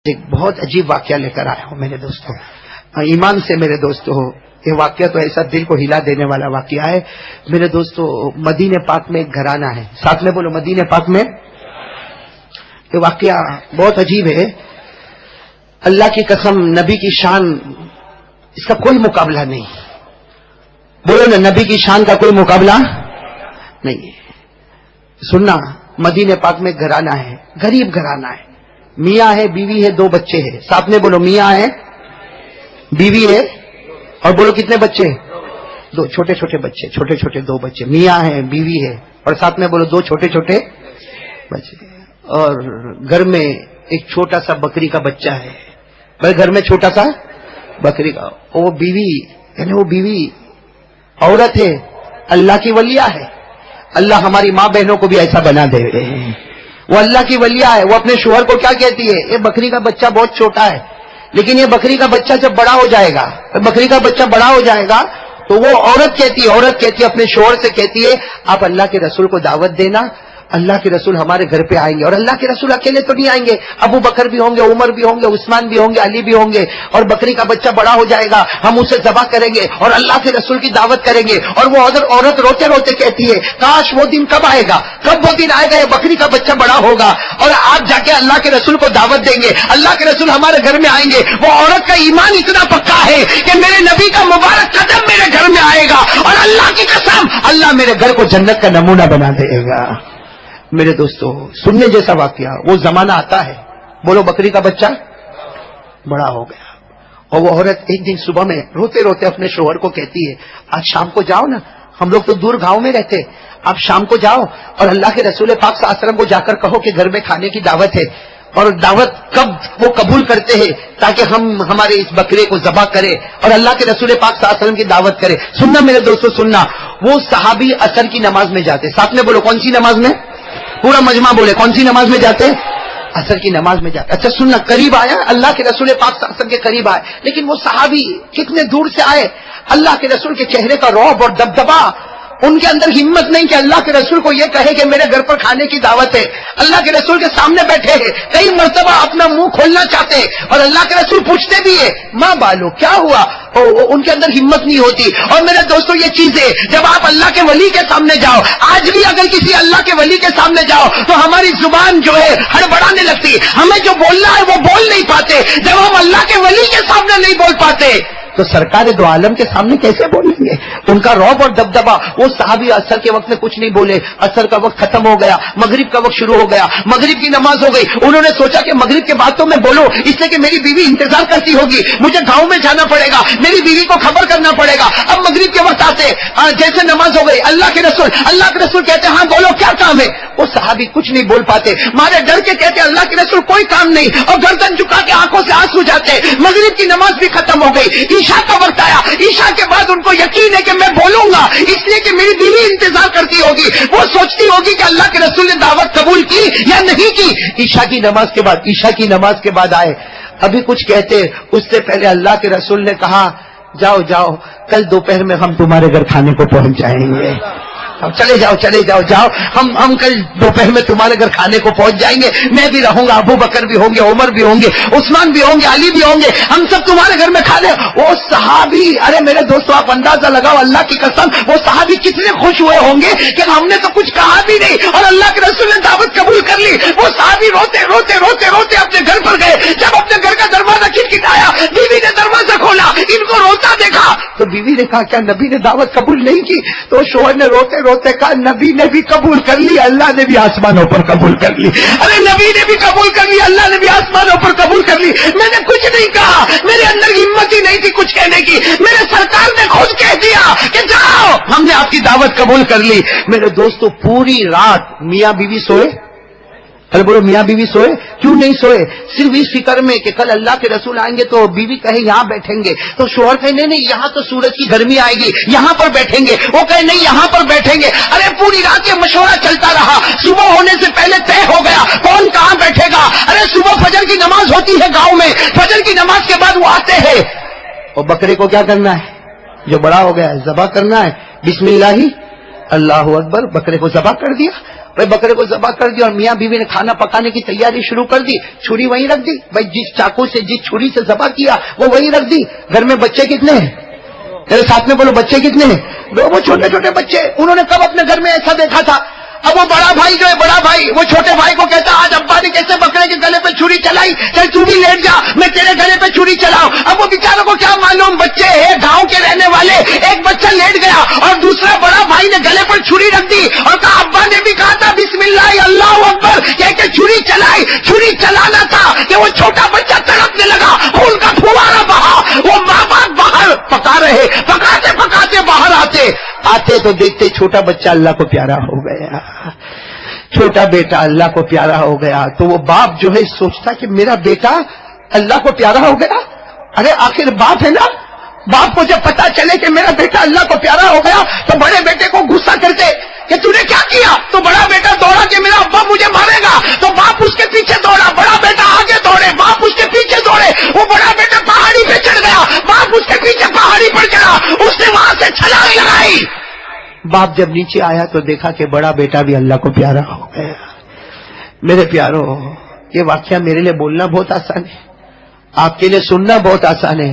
ایک بہت عجیب واقعہ لے کر آیا ہوں میرے دوستوں، ایمان سے میرے دوستوں، یہ واقعہ تو ایسا دل کو ہلا دینے والا واقعہ ہے میرے دوستوں۔ مدینہ پاک میں ایک گھرانہ ہے، ساتھ میں بولو مدینہ پاک میں۔ یہ واقعہ بہت عجیب ہے، اللہ کی قسم، نبی کی شان اس کا کوئی مقابلہ نہیں، بولو نا، نبی کی شان کا کوئی مقابلہ نہیں ہے۔ سننا، مدینہ پاک میں گھرانہ ہے، غریب گھرانہ ہے، میاں ہے، بیوی ہے، 2 بچے ہیں، ساتھ میں بولو میاں ہے، بیوی ہے، اور بولو کتنے بچے؟ 2 چھوٹے چھوٹے بچے، چھوٹے چھوٹے 2 بچے، میاں ہے، بیوی ہے، اور ساتھ میں بولو 2 چھوٹے چھوٹے بچے، اور گھر میں ایک چھوٹا سا بکری کا بچہ ہے، بھائی گھر میں چھوٹا سا بکری کا، وہ بیوی یعنی وہ بیوی عورت ہے، اللہ کی ولیہ ہے۔ اللہ ہماری ماں بہنوں کو بھی ایسا بنا دے، وہ اللہ کی ولیہ ہے۔ وہ اپنے شوہر کو کیا کہتی ہے؟ یہ بکری کا بچہ بہت چھوٹا ہے، لیکن یہ بکری کا بچہ جب بڑا ہو جائے گا، بکری کا بچہ بڑا ہو جائے گا تو وہ عورت کہتی ہے اپنے شوہر سے کہتی ہے، آپ اللہ کے رسول کو دعوت دینا، اللہ کے رسول ہمارے گھر پہ آئیں گے۔ اور اللہ کے رسول اکیلے تو نہیں آئیں گے، ابو بکر بھی ہوں گے، عمر بھی ہوں گے، عثمان بھی ہوں گے، علی بھی ہوں گے، اور بکری کا بچہ بڑا ہو جائے گا، ہم اسے ذبح کریں گے اور اللہ کے رسول کی دعوت کریں گے۔ اور وہ عورت روتے روتے کہتی ہے، کاش وہ دن کب آئے گا، کب وہ دن آئے گا، یہ بکری کا بچہ بڑا ہوگا اور آپ جا کے اللہ کے رسول کو دعوت دیں گے، اللہ کے رسول ہمارے گھر میں آئیں گے۔ وہ عورت کا ایمان اتنا پکا ہے کہ میرے نبی کا مبارک قدم میرے گھر میں آئے گا، اور اللہ کی قسم، اللہ میرے گھر کو جنت کا نمونہ بنا دے گا۔ میرے دوستو، سننے جیسا واقعہ، وہ زمانہ آتا ہے، بولو بکری کا بچہ بڑا ہو گیا، اور وہ عورت ایک دن صبح میں روتے روتے اپنے شوہر کو کہتی ہے، آج شام کو جاؤ نا، ہم لوگ تو دور گاؤں میں رہتے، آپ شام کو جاؤ اور اللہ کے رسول پاک صلی اللہ علیہ وسلم کو جا کر کہو کہ گھر میں کھانے کی دعوت ہے، اور دعوت کب وہ قبول کرتے ہیں تاکہ ہم ہمارے اس بکرے کو ذبح کرے اور اللہ کے رسول پاک صلی اللہ علیہ وسلم کی دعوت کرے۔ سننا میرے دوستو، سننا، وہ صحابی عصر کی نماز میں جاتے، ساتھ میں بولو کون سی نماز میں؟ پورا مجمع بولے کون سی نماز میں جاتے؟ عصر کی نماز میں جاتے۔ اچھا سننا، قریب آیا، اللہ کے رسول پاک صلی اللہ علیہ وسلم کے قریب آئے، لیکن وہ صحابی کتنے دور سے آئے، اللہ کے رسول کے چہرے کا رعب اور دبدبا، ان کے اندر ہمت نہیں کہ اللہ کے رسول کو یہ کہے کہ میرے گھر پر کھانے کی دعوت ہے، اللہ کے رسول کے سامنے بیٹھے ہیں، کئی مرتبہ اپنا منہ کھولنا چاہتے ہیں، اور اللہ کے رسول پوچھتے بھی ہے، ماں بالو کیا ہوا، ان کے اندر ہمت نہیں ہوتی۔ اور میرے دوستو، یہ چیزیں جب آپ اللہ کے ولی کے سامنے جاؤ، آج بھی اگر کسی اللہ کے ولی کے سامنے جاؤ تو ہماری زبان جو ہے ہڑبڑانے لگتی، ہمیں جو بولنا ہے وہ بول نہیں پاتے۔ جب ہم اللہ کے ولی کے سامنے نہیں بول پاتے تو سرکار دو عالم کے سامنے کیسے بولیں گے؟ ان کا رعب اور دبدبا۔ وہ صحابی عصر کے وقت میں کچھ نہیں بولے، عصر کا وقت ختم ہو گیا، مغرب کا وقت شروع ہو گیا، مغرب کی نماز ہو گئی۔ انہوں نے سوچا کہ مغرب کے بعد تو میں بولوں، اس لیے کہ میری بیوی انتظار کرتی ہوگی، مجھے گاؤں میں جانا پڑے گا، میری بیوی کو خبر کرنا پڑے گا۔ اب مغرب کے وقت آتے، جیسے نماز ہو گئی، اللہ کے رسول کہتے ہاں بولو کیا کام ہے؟ وہ صحابی کچھ نہیں بول پاتے، مارے ڈر کے کہتے اللہ کے رسول کوئی کام نہیں، اور گردن جھکا کے آنکھوں سے آنسو جاتے۔ مغرب کی نماز بھی ختم ہو گئی، عشاء کا وقت آیا، عشاء کے بعد ان کو یقین ہے کہ میں بولوں گا، اس لیے کہ میری بیوی انتظار کرتی ہوگی، وہ سوچتی ہوگی کہ اللہ کے رسول نے دعوت قبول کی یا نہیں کی۔ عشاء کی نماز کے بعد آئے، ابھی کچھ کہتے، اس سے پہلے اللہ کے رسول نے کہا، جاؤ کل دوپہر میں ہم تمہارے گھر کھانے کو پہنچ جائیں گے، چلے جاؤ، ہم کل دوپہر میں تمہارے گھر کھانے کو پہنچ جائیں گے، میں بھی رہوں گا، ابو بکر بھی ہوں گے، عمر بھی ہوں گے، عثمان بھی ہوں گے، علی بھی ہوں گے، ہم سب تمہارے گھر میں کھا لیں۔ وہ صحابی، ارے میرے دوستو آپ اندازہ لگاؤ، اللہ کی قسم وہ صحابی کتنے خوش ہوئے ہوں گے کہ ہم نے تو کچھ کہا بھی نہیں اور اللہ کے رسول نے دعوت قبول کر لی۔ وہ صحابی روتے اپنے گھر پر گئے، جب اپنے گھر کا دروازہ کھٹکھٹایا، بیوی نے دروازہ کھولا، ان کو روتا دیکھا تو بیوی نے کہا کیا نبی نے دعوت قبول نہیں کی؟ تو شوہر نے روتے کہا نبی نے بھی قبول کر لی، اللہ نے بھی آسمانوں پر قبول کر لی۔ ارے نبی نے بھی قبول کر لی، اللہ نے بھی آسمانوں پر قبول کر لی۔ میں نے کچھ نہیں کہا، میرے اندر ہمت ہی نہیں تھی کچھ کہنے کی، میرے سرکار نے خود کہہ دیا کہ جاؤ، ہم نے آپ کی دعوت قبول کر لی۔ میرے دوستو، پوری رات میاں بیوی سوئے؟ ارے بولو میاں بیوی سوئے؟ کیوں نہیں سوئے؟ صرف اس فکر میں کہ کل اللہ کے رسول آئیں گے تو بیوی کہے یہاں بیٹھیں گے، تو شوہر کہے نہیں یہاں تو سورج کی گرمی آئے گی، یہاں پر بیٹھیں گے، وہ کہے نہیں یہاں پر بیٹھیں گے۔ ارے پوری رات یہ مشورہ چلتا رہا، صبح ہونے سے پہلے طے ہو گیا کون کہاں بیٹھے گا۔ ارے صبح فجر کی نماز ہوتی ہے گاؤں میں، فجر کی نماز کے بعد وہ آتے ہیں، اور بکرے کو کیا کرنا ہے؟ جو بڑا ہو گیا ہے ذبح کرنا ہے، بسم اللہ اللہ اکبر، بکرے کو ذبح کر دیا. بھائی بکرے کو ذبح کر دیا اور میاں بیوی نے کھانا پکانے کی تیاری شروع کر دی. چھری وہیں رکھ دی. بھائی جس چاقو سے جس چھری سے ذبح کیا وہ وہیں رکھ دی. گھر میں بچے کتنے ہیں؟ میرے ساتھ میں بولو بچے کتنے ہیں؟ دو. وہ چھوٹے چھوٹے بچے. انہوں نے کب اپنے گھر میں ایسا دیکھا تھا؟ اب وہ بڑا بھائی جو ہے، بڑا بھائی وہ چھوٹے بھائی کو کہتا آج ابا نے کیسے بکرے کے گلے پہ چھری چلائی، چل تو بھی لیٹ جا میں تیرے گلے پہ چھری چلاؤں. اب وہ بیچاروں کو کیا معلوم، بچے ہیں گاؤں کے رہنے والے. ایک بچہ لیٹ گیا اور دوسرا بڑا بھائی نے گلے پر چھری رکھ دی اور کہا ابا نے بھی کہا تھا بسم اللہ اللہ اکبر کہہ کے چھری چلائی. چھری چلانا تھا کہ وہ چھوٹا بچہ تڑپنے لگا، خون کا پھوارا بہا. وہ ماں باپ باہر پکا رہے، پکاتے پکاتے باہر آتے تو دیکھتے چھوٹا بچہ اللہ کو پیارا ہو گیا. چھوٹا بیٹا اللہ کو پیارا ہو گیا. تو وہ باپ جو ہے سوچتا کہ میرا بیٹا اللہ کو پیارا ہو گیا. ارے آخر باپ ہے نا. باپ کو جب پتا چلے کہ میرا بیٹا اللہ کو پیارا ہو گیا تو بڑے بیٹے کو غصہ کرتے کہ تو نے کیا کیا. تو بڑا بیٹا دوڑا کہ میرا ابا مجھے مارے گا. تو باپ اس کے پیچھے دوڑا. بڑا بیٹا آگے دوڑے، باپ اس کے پیچھے دوڑے. وہ بڑا بیٹا پہاڑی پہ چڑھ گیا، باپ اس کے پیچھے پہاڑی پر چڑھا. اس نے وہاں سے چھلانگ لگائی. باپ جب نیچے آیا تو دیکھا کہ بڑا بیٹا بھی اللہ کو پیارا ہو گیا. میرے پیارو، یہ واقعہ میرے لیے بولنا بہت آسان ہے، آپ کے لیے سننا بہت آسان ہے،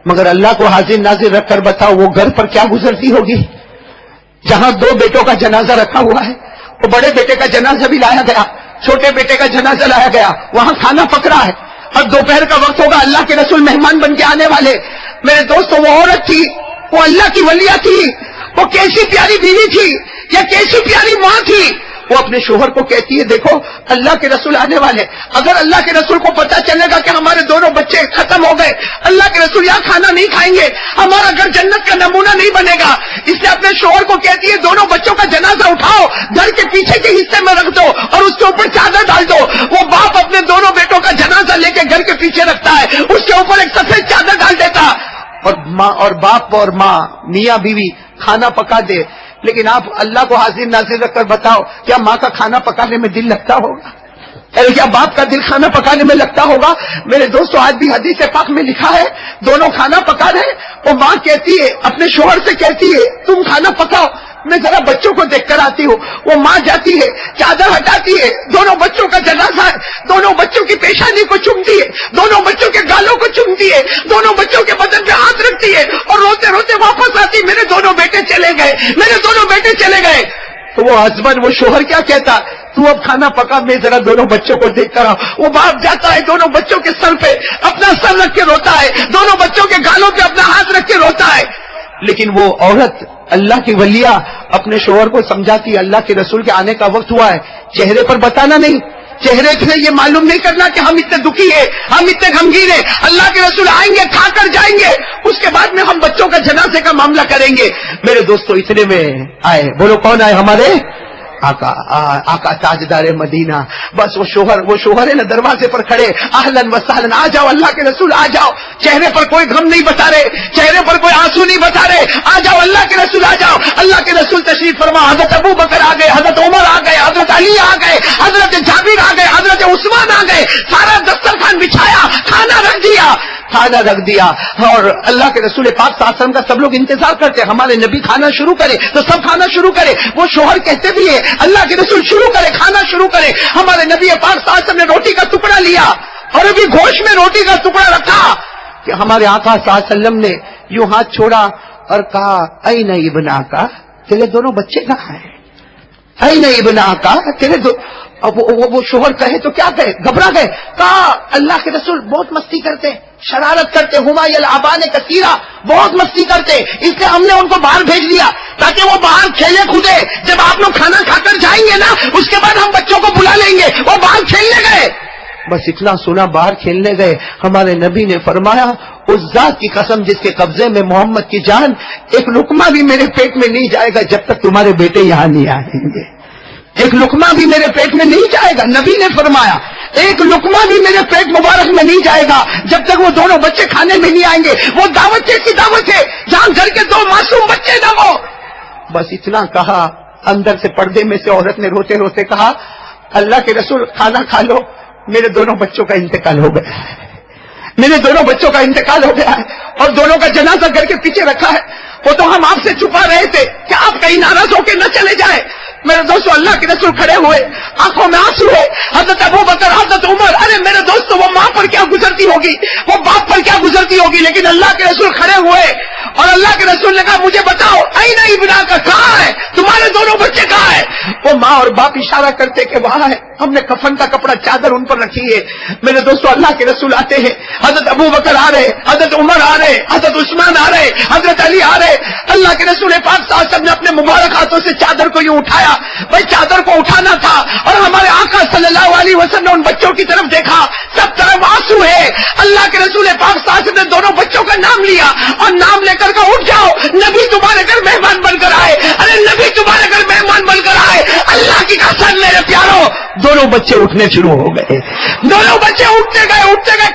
مگر اللہ کو حاضر ناظر رکھ کر بتاؤ وہ گھر پر کیا گزرتی ہوگی جہاں دو بیٹوں کا جنازہ رکھا ہوا ہے. وہ بڑے بیٹے کا جنازہ بھی لایا گیا، چھوٹے بیٹے کا جنازہ لایا گیا. وہاں کھانا پک رہا ہے اور دوپہر کا وقت ہوگا، اللہ کے رسول مہمان بن کے آنے والے. میرے دوستوں، وہ عورت تھی، وہ اللہ کی ولیہ تھی، وہ کیسی پیاری بیوی تھی، یا کیسی پیاری ماں تھی. وہ اپنے شوہر کو کہتی ہے دیکھو اللہ کے رسول آنے والے، اگر اللہ کے رسول کو پتا چلے گا کہ ہمارے دونوں بچے ختم ہو گئے، اللہ کے رسول یہاں کھانا نہیں کھائیں گے، ہمارا گھر جنت کا نمونہ نہیں بنے گا. اس لیے اپنے شوہر کو کہتی ہے دونوں بچوں کا جنازہ اٹھاؤ، گھر کے پیچھے کے حصے میں رکھ دو اور اس کے اوپر چادر ڈال دو. وہ باپ اپنے دونوں بیٹوں کا جنازہ لے کے گھر کے پیچھے رکھتا ہے، اس کے اوپر ایک سفید چادر ڈال دیتا، اور ماں اور باپ اور ماں میاں بیوی کھانا پکا دے. لیکن آپ اللہ کو حاضر ناظر رکھ کر بتاؤ کیا ماں کا کھانا پکانے میں دل لگتا ہوگا؟ کیا باپ کا دل کھانا پکانے میں لگتا ہوگا؟ میرے دوستو، آج بھی حدیث پاک میں لکھا ہے دونوں کھانا پکا رہے، وہ ماں کہتی ہے اپنے شوہر سے کہتی ہے تم کھانا پکاؤ، میں ذرا بچوں کو دیکھ کر آتی ہوں. وہ ماں جاتی ہے، چادر ہٹاتی ہے، دونوں بچوں کا جنازہ ہے، دونوں بچوں کی پیشانی کو چومتی ہے، دونوں بچوں کے گالوں کو چومتی ہے، دونوں بچوں کے بدن پہ ہاتھ رکھتی ہے اور روتے روتے واپس آتی. میرے دونوں بیٹے چلے گئے، میرے دونوں بیٹے چلے گئے. تو وہ ہسبینڈ، وہ شوہر کیا کہتا، تو اب کھانا پکا، میں ذرا دونوں بچوں کو دیکھ کر آؤں. وہ باپ جاتا ہے، دونوں بچوں کے سر پہ اپنا سر رکھ کے روتا ہے، دونوں بچوں کے گالوں پہ اپنا ہاتھ رکھ کے روتا ہے. لیکن وہ عورت اللہ کی ولیہ اپنے شوہر کو سمجھاتی اللہ کے رسول کے آنے کا وقت ہوا ہے، چہرے پر بتانا نہیں، چہرے سے یہ معلوم نہیں کرنا کہ ہم اتنے دکھی ہیں، ہم اتنے غمگین ہیں. اللہ کے رسول آئیں گے، کھا کر جائیں گے، اس کے بعد میں ہم بچوں کا جنازے کا معاملہ کریں گے. میرے دوستو، اتنے میں آئے، بولو کون آئے؟ ہمارے آقا تاجدار مدینہ. بس وہ شوہر ہے نا دروازے پر کھڑے، اہلاً و سہلاً، آ جاؤ اللہ کے رسول آ جاؤ. چہرے پر کوئی غم نہیں بتا رہے، چہرے پر کوئی آنسو نہیں بتا رہے، آ جاؤ اللہ کے رسول آ جاؤ. اللہ کے رسول تشریف فرما. حضرت ابو بکر آ گئے، حضرت عمر آ گئے، حضرت علی آ گئے، حضرت جابر آ گئے، حضرت عثمان آ گئے. سارا دسترخوان بچھایا، کھانا رکھ دیا اور اللہ کے رسول پاک صلی اللہ علیہ وسلم کا سب لوگ انتظار کرتے ہمارے نبی کھانا شروع کرے تو سب کھانا شروع کرے. وہ شوہر کہتے بھی ہے اللہ کے رسول شروع کرے، کھانا شروع کرے. ہمارے نبی پاک صلی اللہ علیہ وسلم نے روٹی کا ٹکڑا لیا اور ابھی گوشت میں روٹی کا ٹکڑا رکھا کہ ہمارے آقا صلی اللہ علیہ وسلم نے یوں ہاتھ چھوڑا اور کہا این ابن آقا، تیرے دونوں بچے کہاں ہیں؟ این ابن آقا، تیرے وہ شوہر کہے تو کیا کہے، گھبرا گئے. کہا اللہ کے رسول بہت مستی کرتے، شرارت کرتے، ہما یلعبان کثیرا، بہت مستی کرتے، اس لیے ہم نے ان کو باہر بھیج دیا تاکہ وہ باہر کھیلے کودے. جب آپ لوگ کھانا کھا کر جائیں گے نا اس کے بعد ہم بچوں کو بلا لیں گے. وہ باہر کھیلنے گئے. بس اتنا سنا، باہر کھیلنے گئے. ہمارے نبی نے فرمایا اس ذات کی قسم جس کے قبضے میں محمد کی جان، ایک لقمہ بھی میرے پیٹ میں نہیں جائے گا جب تک تمہارے بیٹے یہاں نہیں آئیں گے. ایک لقمہ بھی میرے پیٹ میں نہیں جائے گا. نبی نے فرمایا ایک لقمہ بھی میرے پیٹ مبارک میں نہیں جائے گا جب تک وہ دونوں بچے کھانے میں نہیں آئیں گے. وہ دعوت کیسی دعوت ہے جہاں گھر کے دو معصوم بچے نہ ہو. بس اتنا کہا، اندر سے پردے میں سے عورت نے روتے روتے کہا اللہ کے رسول کھانا کھا لو، میرے دونوں بچوں کا انتقال ہو گیا ہے. میرے دونوں بچوں کا انتقال ہو گیا ہے اور دونوں کا جنازہ گھر کے پیچھے رکھا ہے. وہ تو ہم آپ سے چھپا رہے تھے کہ آپ کہیں ناراض ہو کے نہ چلے جائیں. میرے دوستو اللہ کے رسول کھڑے ہوئے, آنکھوں میں آنسو ہے. حضرت ابو بکر, حضرت عمر, ارے میرے دوستو وہ ماں پر کیا گزرتی ہوگی, وہ باپ پر کیا گزرتی ہوگی, لیکن اللہ کے رسول کھڑے ہوئے اور اللہ کے رسول نے کہا مجھے بتاؤ این ابنا کا کہاں ہے, تمہارے دونوں بچے کہاں ہیں. وہ ماں اور باپ اشارہ کرتے کہ وہاں ہے, ہم نے کفن کا کپڑا چادر ان پر رکھی ہے. میرے دوستو اللہ کے رسول آتے ہیں, حضرت ابو بکر آ رہے, حضرت عمر آ رہے, حضرت عثمان آ رہے, حضرت علی آ رہے. اللہ کے رسول پاک صلی اللہ علیہ وسلم نے اپنے مبارک ہاتھوں سے چادر کو یوں اٹھایا. بھائی چادر کو اٹھانا تھا اور ہمارے آقا صلی اللہ علیہ وسلم نے ان بچوں کی طرف دیکھا, سب طرف آنسو ہے. اللہ کے رسول پاک صلی اللہ علیہ وسلم نے دونوں بچوں کا نام لیا اور نام لے کر اٹھ جاؤ, نبی تمہارے گھر مہمان بن کر آئے, ارے نبی تمہارے گھر مہمان بن کر آئے. اللہ کی قسم میرے پیاروں, دونوں بچے اٹھنے شروع ہو گئے, دونوں بچے اٹھتے گئے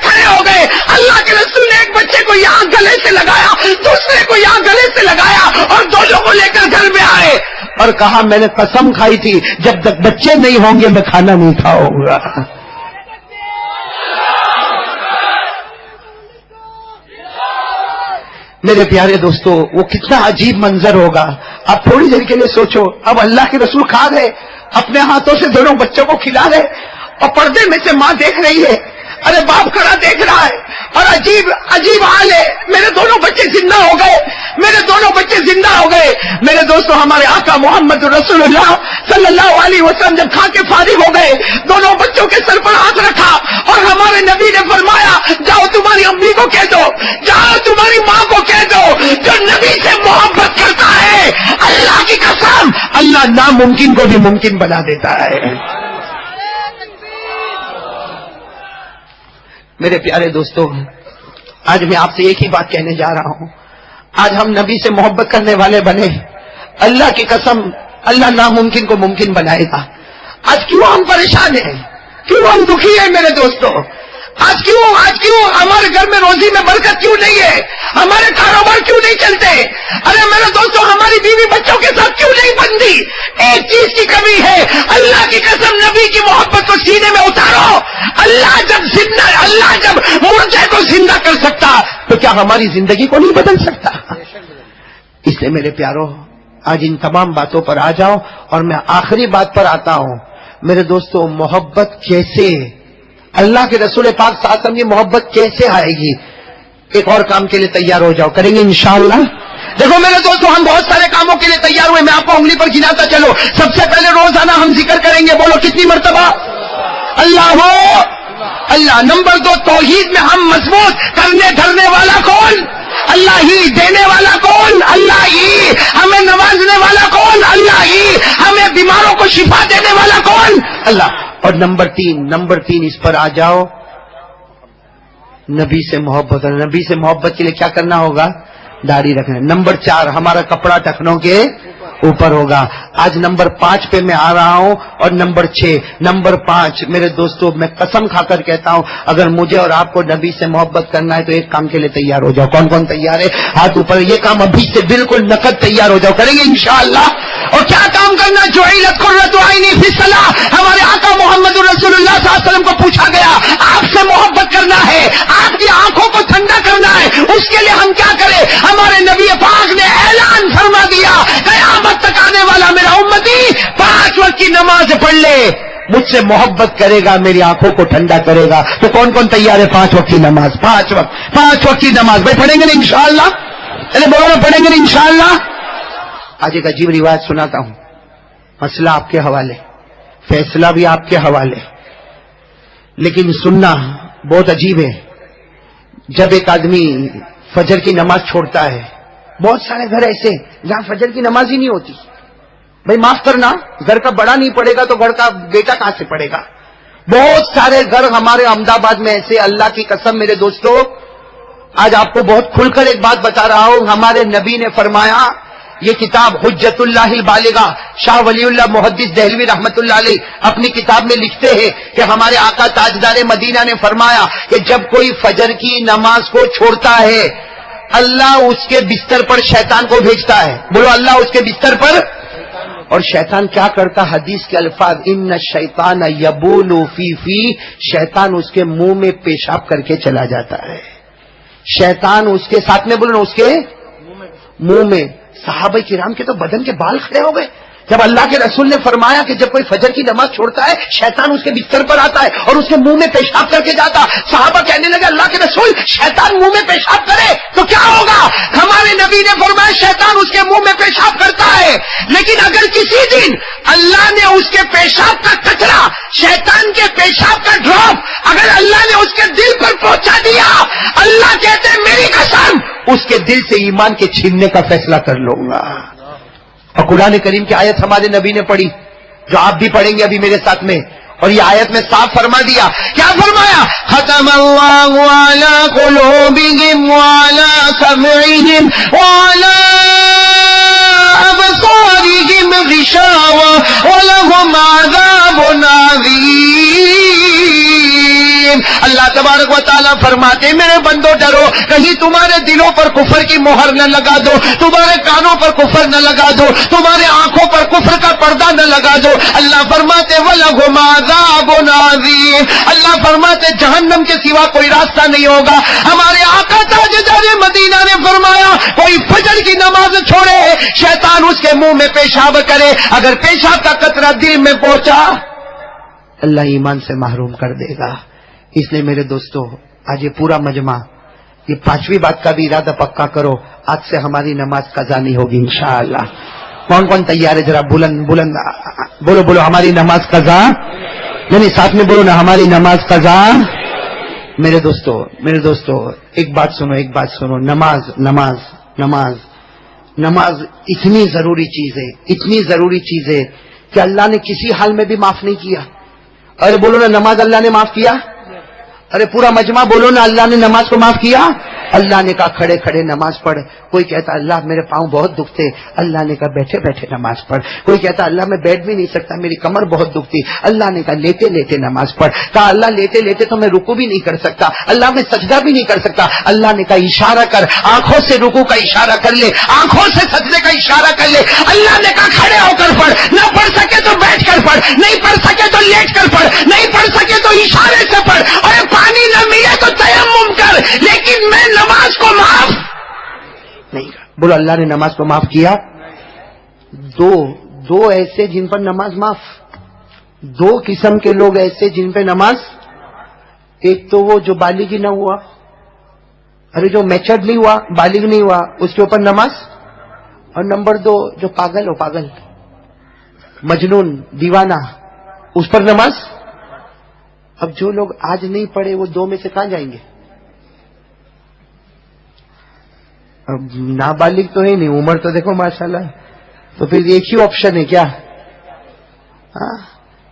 کھڑے ہو گئے. اللہ کے رسول نے ایک بچے کو یہاں گلے سے لگایا, دوسرے کو یہاں گلے سے لگایا اور دونوں کو لے کر گھر میں آئے اور کہا میں نے قسم کھائی تھی جب تک بچے نہیں ہوں گے میں کھانا نہیں کھاؤں گا. میرے پیارے دوستو, وہ کتنا عجیب منظر ہوگا. آپ تھوڑی دیر کے لیے سوچو, اب اللہ کے رسول کھا رہے, اپنے ہاتھوں سے دونوں بچوں کو کھلا رہے اور پردے میں سے ماں دیکھ رہی ہے, ارے باپ کھڑا دیکھ رہا ہے اور عجیب حال ہے. میرے دونوں بچے زندہ ہو گئے, میرے دونوں بچے زندہ ہو گئے. میرے دوستو ہمارے آقا محمد رسول اللہ صلی اللہ علیہ وسلم جب کھا کے فارغ ہو گئے, دونوں بچوں کے سر پر ہاتھ رکھا اور ہمارے نبی نے فرمایا جاؤ تمہاری امی کو کہہ دو, جاؤ تمہاری ماں کو کہہ دو, جو نبی سے محبت کرتا ہے اللہ کی قسم اللہ ناممکن کو بھی ممکن بنا دیتا ہے. میرے پیارے دوستو, آج میں آپ سے ایک ہی بات کہنے جا رہا ہوں. آج ہم نبی سے محبت کرنے والے بنے, اللہ کی قسم اللہ ناممکن کو ممکن بنائے گا. آج کیوں ہم پریشان ہیں, کیوں ہم دکھی ہیں میرے دوستو, آج کیوں ہمارے گھر میں روزی میں برکت کیوں نہیں ہے, ہمارے کاروبار کیوں نہیں چلتے. ارے میرے دوستو ہماری بیوی بچوں کے ساتھ کیوں نہیں بنتی. ایک چیز کی کمی ہے, اللہ کی قسم نبی کی محبت کو سینے میں اتارو. اللہ جب مردے کو زندہ کر سکتا تو کیا ہماری زندگی کو نہیں بدل سکتا. اس لیے میرے پیارو آج ان تمام باتوں پر آ جاؤ اور میں آخری بات پر آتا ہوں. میرے دوستو محبت کیسے, اللہ کے رسول پاک صلی اللہ علیہ وسلم کی محبت کیسے آئے گی. ایک اور کام کے لیے تیار ہو جاؤ, کریں گے انشاءاللہ. دیکھو میرے دوستو ہم بہت سارے کاموں کے لیے تیار ہوئے, میں آپ کو انگلی پر گناتا چلو. سب سے پہلے روزانہ ہم ذکر کریں گے, بولو کتنی مرتبہ, اللہ ہو اللہ. نمبر 2 توحید میں ہم مضبوط, کرنے دھرنے والا کون, اللہ ہی. دینے والا کون, اللہ ہی. ہمیں نوازنے والا کون, اللہ ہی. ہمیں بیماروں کو شفا دینے والا کون, اللہ. اور نمبر 3 اس پر آ جاؤ, نبی سے محبت. نبی سے محبت کے لیے کیا کرنا ہوگا, داڑھی رکھنا. نمبر 4 ہمارا کپڑا ٹخنوں کے اوپر ہوگا. آج نمبر 5 پہ میں آ رہا ہوں اور نمبر 6. نمبر 5 میرے دوستو میں قسم کھا کر کہتا ہوں, اگر مجھے اور آپ کو نبی سے محبت کرنا ہے تو ایک کام کے لیے تیار ہو جاؤ. کون کون تیار ہے, ہاتھ اوپر. یہ کام ابھی سے بالکل نقد تیار ہو جاؤ, کریں گے انشاءاللہ. اور کیا کام کرنا, جعلت قرۃ عینی فی الصلاۃ. ہمارے آقا محمد رسول اللہ صلی اللہ علیہ وسلم کو پوچھا گیا آپ سے محبت کرنا ہے, آپ کی آنکھوں کو ٹھنڈا کرنا ہے, اس کے لیے ہم کیا کریں. ہمارے نبی پاک نے اعلان فرما دیا, قیامت تک آنے والا میرا امتی 5 وقت کی نماز پڑھ لے, مجھ سے محبت کرے گا, میری آنکھوں کو ٹھنڈا کرے گا. تو کون کون تیار ہے 5 وقت کی نماز, 5 وقت کی نماز بھائی پڑھیں گے نا انشاءاللہ. ارے بولو نا, پڑھیں گے نا انشاءاللہ. آج ایک عجیب روایت سناتا ہوں, مسئلہ آپ کے حوالے, فیصلہ بھی آپ کے حوالے, لیکن سننا بہت عجیب ہے. جب ایک آدمی فجر کی نماز چھوڑتا ہے, بہت سارے گھر ایسے جہاں فجر کی نماز ہی نہیں ہوتی. بھائی معاف کرنا, گھر کا بڑا نہیں پڑے گا تو گھر کا بیٹا کہاں سے پڑے گا. بہت سارے گھر ہمارے احمد آباد میں ایسے, اللہ کی قسم میرے دوستو آج آپ کو بہت کھل کر ایک بات بتا رہا ہوں. ہمارے نبی نے فرمایا, یہ کتاب حجت اللہ البالغہ, شاہ ولی اللہ محدث دہلوی رحمت اللہ علیہ اپنی کتاب میں لکھتے ہیں کہ ہمارے آقا تاجدار مدینہ نے فرمایا کہ جب کوئی فجر کی نماز کو چھوڑتا ہے اللہ اس کے بستر پر شیطان کو بھیجتا ہے. بولو اللہ اس کے بستر پر, اور شیطان کیا کرتا؟ حدیث کے الفاظ ان الشیطان یبول فی شیطان اس کے منہ میں پیشاب کر کے چلا جاتا ہے. شیطان اس کے ساتھ میں بولو نا، اس کے منہ میں. صحابہ کرام کے تو بدن کے بال کھڑے ہو گئے جب اللہ کے رسول نے فرمایا کہ جب کوئی فجر کی نماز چھوڑتا ہے شیطان اس کے بستر پر آتا ہے اور اس کے منہ میں پیشاب کر کے جاتا. صحابہ کہنے لگے اللہ کے رسول شیطان منہ میں پیشاب کرے تو کیا ہوگا؟ ہمارے نبی نے فرمایا شیطان اس کے منہ میں پیشاب کرتا ہے، لیکن اگر کسی دن اللہ نے اس کے پیشاب کا قطرہ، شیطان کے پیشاب کا ڈراپ اگر اللہ نے اس کے دل پر پہنچا دیا، اللہ کہتے ہیں میری قسم اس کے دل سے ایمان کے چھیننے کا فیصلہ کر لوں گا. اور قرآن کریم کی آیت ہمارے نبی نے پڑھی جو آپ بھی پڑھیں گے ابھی میرے ساتھ میں، اور یہ آیت میں صاف فرما دیا. کیا فرمایا؟ ختم اللہ علی قلوبہم وعلی سمعہم وعلی ابصارہم غشاوہ ولہم عذاب عظیم. اللہ تبارک و تعالیٰ فرماتے میرے بندو ڈرو کہیں تمہارے دلوں پر کفر کی مہر نہ لگا دو، تمہارے کانوں پر کفر نہ لگا دو، تمہارے آنکھوں پر کفر کا پردہ نہ لگا دو. اللہ فرماتے وَلَهُمْ عَذَابٌ عَظِيمٌ. اللہ فرماتے جہنم کے سوا کوئی راستہ نہیں ہوگا. ہمارے آقا تاجدار مدینہ نے فرمایا کوئی فجر کی نماز چھوڑے شیطان اس کے منہ میں پیشاب کرے، اگر پیشاب کا قطرہ دل میں پہنچا اللہ ایمان سے محروم کر دے گا. اس لیے میرے دوستو آج یہ پورا مجمع یہ 5ویں بات کا بھی ارادہ پکا کرو، آج سے ہماری نماز قضا نہیں ہوگی انشاءاللہ. کون کون تیار ہے؟ ذرا بلند بلند بولو بولو ہماری نماز قضا. نہیں ساتھ میں بولو نا ہماری نماز قضا. میرے دوستو ایک بات سنو. نماز اتنی ضروری چیز ہے کہ اللہ نے کسی حال میں بھی معاف نہیں کیا. ارے بولو نا نماز اللہ نے معاف کیا. ارے پورا مجمع بولو نا اللہ نے نماز کو معاف کیا. اللہ نے کہا کھڑے کھڑے نماز پڑھ. کوئی کہتا اللہ میرے پاؤں بہت دکھتے، اللہ نے کہا بیٹھے بیٹھے نماز پڑھ. کوئی کہتا اللہ میں بیٹھ بھی نہیں سکتا میری کمر بہت دکھتی، اللہ نے کہا لیتے لیتے نماز پڑھ. کہا اللہ لیتے لیتے تو میں رکوع بھی نہیں کر سکتا، اللہ میں سجدہ بھی نہیں کر سکتا. اللہ نے کہا اشارہ کر، آنکھوں سے رکوع کا اشارہ کر لے، آنکھوں سے سجدے کا اشارہ کر لے. اللہ نے کہا کھڑے ہو کر پڑھ، نہ پڑھ سکے تو بیٹھ کر پڑھ، نہیں پڑھ سکے تو لیٹ کر پڑھ، نہیں پڑھ سکے تو اشارے سے پڑھ، اور پانی نہ ملے تو تیمم کر، لیکن میں نماز کو معاف نہیں کر. بولو اللہ نے نماز کو معاف کیا. دو ایسے جن پر نماز معاف، دو قسم کے لوگ ایسے جن پہ نماز، ایک تو وہ جو بالغ ہی نہ ہوا، ارے جو میچرڈ نہیں ہوا، بالغ نہیں ہوا، اس کے اوپر نماز. اور نمبر 2 جو پاگل مجنون دیوانہ، اس پر نماز. اب جو لوگ آج نہیں پڑھے وہ 2 میں سے کہاں جائیں گے؟ اب نابالغ تو ہے نہیں، عمر تو دیکھو ماشاءاللہ، تو پھر ایک ہی آپشن ہے کیا؟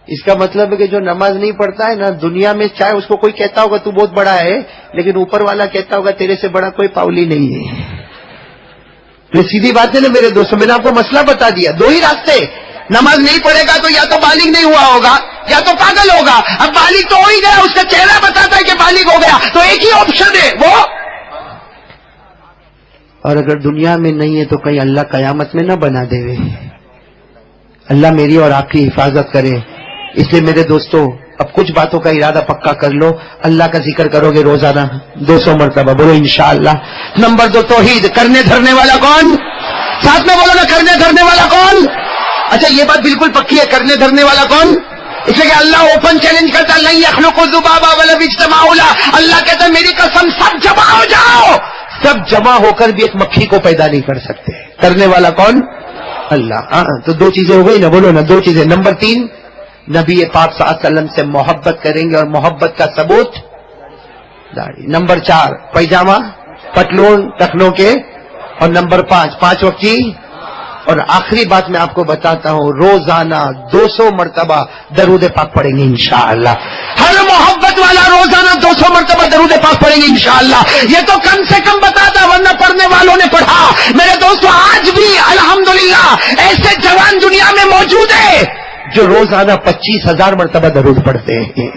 اس کا مطلب ہے کہ جو نماز نہیں پڑھتا ہے نا دنیا میں، چاہے اس کو کوئی کہتا ہوگا تو بہت بڑا ہے، لیکن اوپر والا کہتا ہوگا تیرے سے بڑا کوئی پاولی نہیں ہے. یہ سیدھی بات ہے نا میرے دوستوں. میں نے آپ کو مسئلہ بتا دیا. 2 ہی راستے، نماز نہیں پڑھے گا تو یا تو بالغ نہیں ہوا ہوگا یا تو پاگل ہوگا. اب بالغ تو ہو ہی گیا، اس کا چہرہ بتاتا ہے کہ بالغ ہو گیا، تو ایک ہی آپشن ہے وہ. اور اگر دنیا میں نہیں ہے تو کہیں اللہ قیامت میں نہ بنا دے. اللہ میری اور آپ کی حفاظت کرے. اس لیے میرے دوستو اب کچھ باتوں کا ارادہ پکا کر لو. اللہ کا ذکر کرو گے روزانہ 200 مرتبہ، بولو انشاءاللہ. نمبر 2 توحید. کرنے دھرنے والا کون؟ ساتھ میں بولو نا کرنے دھرنے والا کون؟ اچھا یہ بات بالکل پکی ہے، کرنے دھرنے والا کون؟ اس لیے کہ اللہ اوپن چیلنج کرتا نہیں یخلق الذباب ولو اجتمعوا له. اللہ کہتا ہے میری قسم سب جمع ہو جاؤ، سب جمع ہو کر بھی ایک مکھی کو پیدا نہیں کر سکتے. کرنے والا کون؟ اللہ. تو 2 چیزیں ہو گئی نا، بولو نا 2 چیزیں. نمبر 3 نبی پاک صلی اللہ علیہ وسلم سے محبت کریں گے اور محبت کا ثبوت داڑھی. نمبر 4 پیجامہ پتلون ٹخنوں کے. اور نمبر 5 وقت کی. اور آخری بات میں آپ کو بتاتا ہوں، روزانہ 200 مرتبہ درود پاک پڑھیں گے انشاءاللہ. ہر محبت والا روزانہ 200 مرتبہ درود پاک پڑھیں گے انشاءاللہ. یہ تو کم سے کم بتاتا، ورنہ پڑھنے والوں نے پڑھا. میرے دوستو آج بھی الحمدللہ ایسے جوان دنیا میں موجود ہیں جو روزانہ 25,000 مرتبہ درود پڑھتے ہیں.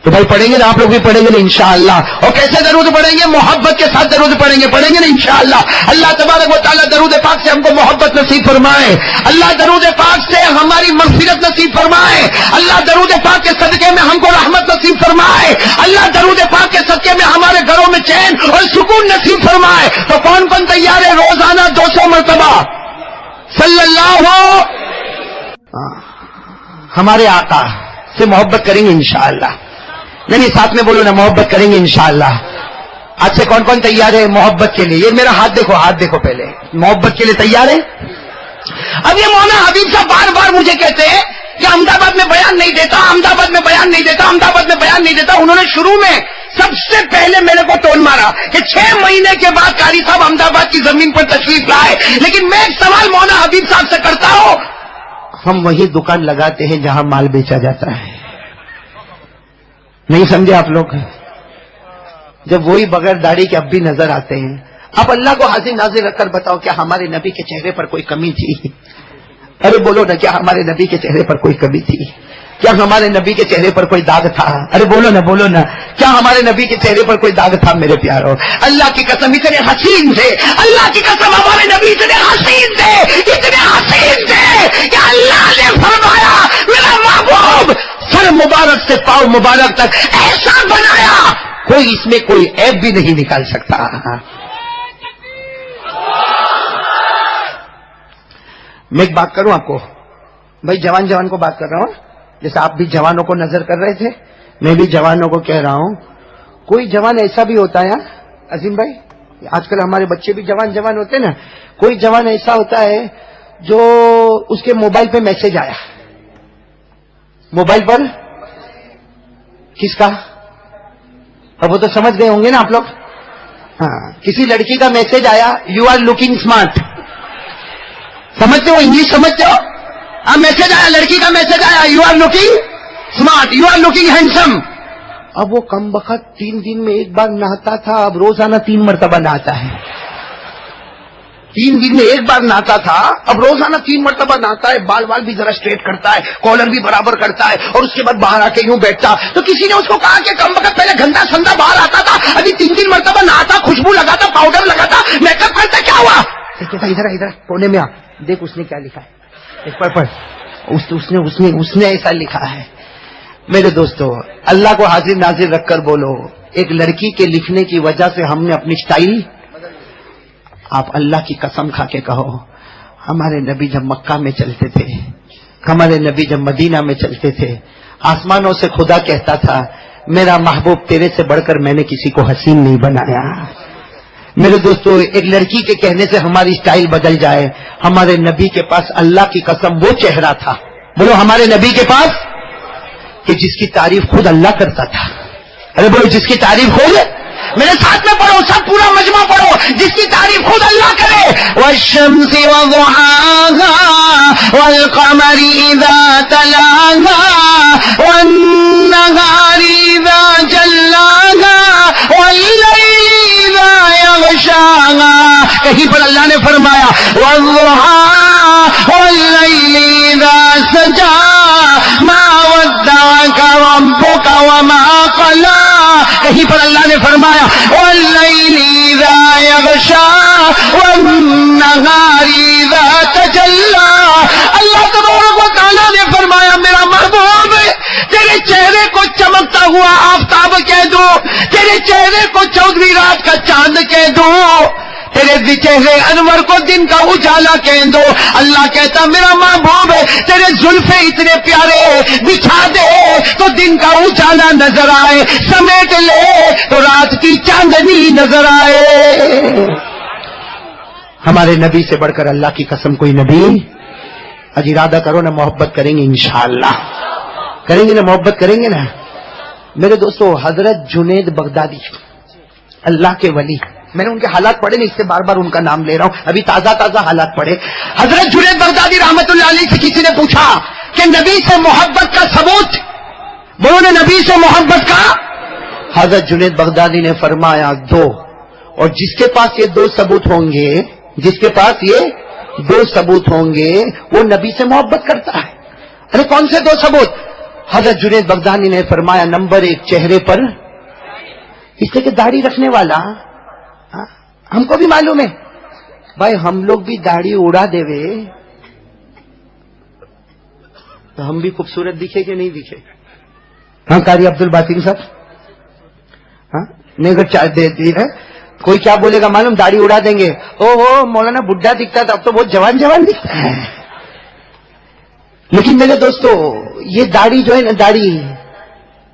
تو بھائی پڑھیں گے نا، آپ لوگ بھی پڑھیں گے نا انشاءاللہ. اور کیسے درود پڑھیں گے؟ محبت کے ساتھ درود پڑھیں گے نا انشاءاللہ. اللہ تبارک و تعالیٰ درود پاک سے ہم کو محبت نصیب فرمائے. اللہ درود پاک سے ہماری مغفرت نصیب فرمائے. اللہ درود پاک کے صدقے میں ہم کو رحمت نصیب فرمائے. اللہ درود پاک کے صدقے میں ہمارے گھروں میں چین اور سکون نصیب فرمائے. تو کون کون تیار ہے روزانہ 200 مرتبہ صلی اللہ ہمارے آقا سے محبت کریں گے انشاءاللہ؟ نہیں ساتھ میں بولو نا، محبت کریں گے انشاءاللہ. آج سے کون کون تیار ہے محبت کے لیے؟ یہ میرا ہاتھ دیکھو پہلے. محبت کے لیے تیار ہے؟ اب یہ مولانا حبیب صاحب بار بار مجھے کہتے ہیں کہ احمد آباد میں بیان نہیں دیتا. انہوں نے شروع میں سب سے پہلے میرے کو ٹون مارا کہ 6 مہینے کے بعد قاری صاحب احمد آباد کی زمین پر تشریف لائے. لیکن میں ایک سوال مولانا حبیب صاحب سے کرتا ہوں، ہم وہی دکان لگاتے ہیں جہاں مال بیچا جاتا ہے. نہیں سمجھے آپ لوگ؟ جب وہی بغیر داڑھی کے اب بھی نظر آتے ہیں. اب اللہ کو حاضر ناظر رکھ کر بتاؤ کیا ہمارے نبی کے چہرے پر کوئی کمی تھی؟ ارے بولو نا، کیا ہمارے نبی کے چہرے پر کوئی کمی تھی؟ کیا ہمارے نبی کے چہرے پر کوئی داغ تھا؟ ارے بولو نا، کیا ہمارے نبی کے چہرے پر کوئی داغ تھا؟ میرے پیارو، اللہ کی قسم اتنے حسین تھے. اللہ کی قسم ہمارے نبی اتنے حسین تھے کہ اللہ نے فرمایا میرا محبوب سر مبارک سے پاؤں مبارک تک ایسا بنایا کوئی اس میں کوئی عیب بھی نہیں نکال سکتا. میں ایک بات کروں آپ کو، بھائی جوان کو بات کر رہا ہوں. جیسے آپ بھی جوانوں کو نظر کر رہے تھے، میں بھی جوانوں کو کہہ رہا ہوں. کوئی جوان ایسا بھی ہوتا ہے عظیم بھائی، آج کل ہمارے بچے بھی جوان ہوتے ہیں نا. کوئی جوان ایسا ہوتا ہے جو اس کے موبائل پہ میسج آیا، موبائل پر کس کا؟ اب وہ تو سمجھ گئے ہوں گے نا آپ لوگ. ہاں، کسی لڑکی کا میسج آیا، یو آر لوکنگ اسمارٹ. سمجھتے ہو؟ انگلش سمجھتے ہو؟ میسج آیا، لڑکی کا میسج آیا، you are looking smart, you are looking handsome. اب وہ کم بخت 3 دن میں ایک بار نہاتا تھا، اب روزانہ 3 مرتبہ نہاتا ہے. 3 دن میں ایک بار نہاتا تھا، اب روزانہ 3 مرتبہ نہاتا ہے. بال بھی ذرا اسٹریٹ کرتا ہے، کالر بھی برابر کرتا ہے، اور اس کے بعد باہر آ کے یوں بیٹھتا. تو کسی نے اس کو کہا کہ کم وقت پہلے گندا سندا باہر آتا تھا، ابھی 3 مرتبہ نہاتا، خوشبو لگاتا، پاؤڈر لگاتا، میک اپ کرتا، کیا ہوا؟ ادھر کونے میں آ دیکھ، اس نے کیا لکھا ہے. پڑھ. اس نے ایسا لکھا ہے. میرے دوستو، اللہ کو حاضر ناظر رکھ کر بولو، ایک لڑکی کے لکھنے کی وجہ سے ہم نے اپنی سٹائل. آپ اللہ کی قسم کھا کے کہو، ہمارے نبی جب مکہ میں چلتے تھے، ہمارے نبی جب مدینہ میں چلتے تھے، آسمانوں سے خدا کہتا تھا میرا محبوب تیرے سے بڑھ کر میں نے کسی کو حسین نہیں بنایا. میرے دوستو، ایک لڑکی کے کہنے سے ہماری سٹائل بدل جائے. ہمارے نبی کے پاس اللہ کی قسم وہ چہرہ تھا، بولو ہمارے نبی کے پاس، کہ جس کی تعریف خود اللہ کرتا تھا. ارے بولو جس کی تعریف خود، میرے ساتھ میں پڑھو، سب پورا مجمع پڑھو، جس کی تعریف خود اللہ کرے. والشمس وضحاها والقمر اذا تلاها والنهار اذا جلاها والليل اذا يغشاها. کہیں پر اللہ نے فرمایا والضحى والليل اذا سجى ما ودعك ربك وما قلى. کہیں پر اللہ نے فرمایا واللیل اذا یغشی والنہار اذا تجلی. اللہ تبارک و تعالیٰ نے فرمایا میرا محبوب تیرے چہرے کو چمکتا ہوا آفتاب کہہ دوں، تیرے چہرے کو چودھویں رات کا چاند کہہ دوں، تیرے چہرے انور کو دن کا اجالا کہہ دو. اللہ کہتا میرا محبوب تیرے زلفے اتنے پیارے، بچھا دے تو دن کا اجالا نظر آئے، سمیٹ لے تو رات کی چاندنی نظر آئے. ہمارے نبی سے بڑھ کر اللہ کی قسم کوئی نبی. آج ارادہ کرو نا، محبت کریں گے انشاءاللہ، کریں گے نا، محبت کریں گے نا. میرے دوستو، حضرت جنید بغدادی اللہ کے ولی، میں نے ان کے حالات پڑھے نہیں، اس سے بار بار ان کا نام لے رہا ہوں، ابھی تازہ حالات پڑھے. حضرت جنید بغدادی رحمت اللہ علیہ سے کسی نے پوچھا کہ نبی سے محبت کا ثبوت، بولو نے نبی سے محبت کا. حضرت جنید بغدادی نے فرمایا 2، اور جس کے پاس یہ 2 ثبوت ہوں گے، جس کے پاس یہ 2 ثبوت ہوں گے وہ نبی سے محبت کرتا ہے. ارے کون سے 2 ثبوت؟ حضرت جنید بغدادی نے فرمایا نمبر 1 چہرے پر، اس لیے کہ داڑھی رکھنے والا ہم کو بھی معلوم ہے بھائی، ہم لوگ بھی داڑھی اڑا دے وے تو ہم بھی خوبصورت دکھے کہ نہیں دکھے؟ ہاں قاری عبد الباطن صاحب، ہاں نہیں اگر چائے دے دی ہے کوئی کیا بولے گا معلوم؟ داڑھی اڑا دیں گے، او مولانا بڈھا دکھتا تھا اب تو بہت جوان دکھتا ہے۔ لیکن میرے دوستو یہ داڑھی جو ہے نا، داڑھی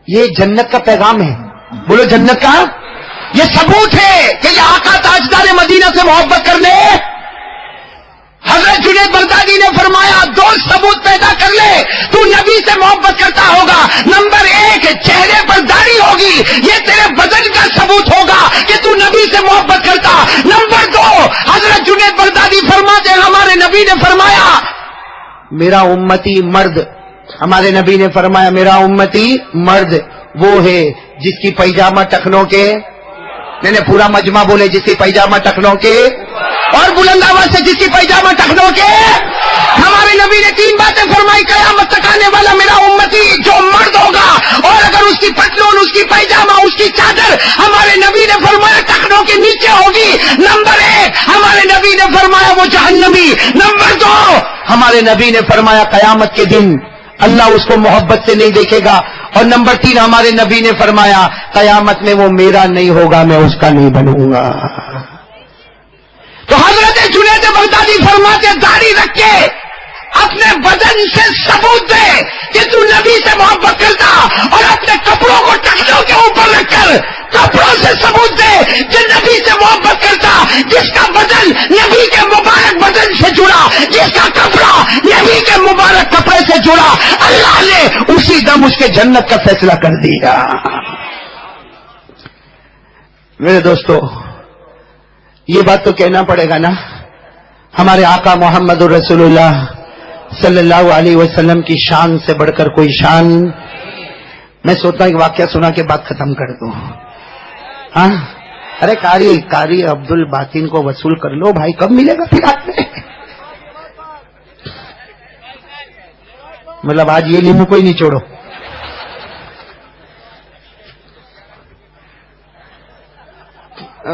یہ جنت کا پیغام ہے، بولو جنت کا، یہ ثبوت ہے کہ یہ آقا تاجدار مدینہ سے محبت کر لے۔ حضرت جنید بغدادی نے فرمایا 2 ثبوت پیدا کر لے تو نبی سے محبت کرتا ہوگا۔ نمبر 1 چہرے پر داڑھی ہوگی، یہ تیرے بدن کا ثبوت ہوگا کہ تو نبی سے محبت کرتا۔ نمبر 2 حضرت جنید بغدادی فرماتے ہیں ہمارے نبی نے فرمایا میرا امتی مرد، ہمارے نبی نے فرمایا میرا امتی مرد وہ ہے جس کی پیجامہ ٹخنوں کے، نہیں پورا مجمع بولے، جس کی پیجامہ ٹخنوں کے، اور بلند آواز سے جس کی پیجامہ ٹخنوں کے۔ ہمارے نبی نے 3 باتیں فرمائی، قیامت تک آنے والا میرا امتی جو مرد ہوگا اور اگر اس کی پتلون، اس کی پیجامہ، اس کی چادر ہمارے نبی نے فرمایا ٹخنوں کے نیچے ہوگی۔ نمبر 1 ہمارے نبی نے فرمایا وہ جہنمی۔ نمبر 2 ہمارے نبی نے فرمایا قیامت کے دن اللہ اس کو محبت سے نہیں دیکھے گا۔ اور نمبر 3 ہمارے نبی نے فرمایا قیامت میں وہ میرا نہیں ہوگا، میں اس کا نہیں بنوں گا۔ تو حضرت جنید بغدادی فرماتے داڑھی رکھ کے اپنے بدن سے ثبوت دے کہ تو نبی سے محبت کرتا، اور اپنے کپڑوں کو ٹخنوں کے اوپر رکھ کر کپڑوں سے ثبوت دے کہ نبی سے محبت کرتا۔ جس کا بدن نبی کے مبارک بدن سے جڑا، جس کا کپڑا نبی کے مبارک کپڑے سے جڑا، اللہ نے اسی دم اس کے جنت کا فیصلہ کر دیا۔ میرے دوستو یہ بات تو کہنا پڑے گا نا، ہمارے آقا محمد الرسول اللہ صلی اللہ علیہ وسلم کی شان سے بڑھ کر کوئی شان۔ میں سوچتا ہوں کہ واقعہ سنا کے بعد ختم کر دوں۔ ہاں ارے قاری عبد الباطن کو وصول کر لو بھائی، کب ملے گا پھر آپ میں؟ مطلب آج یہ لیمو کوئی نہیں چھوڑو۔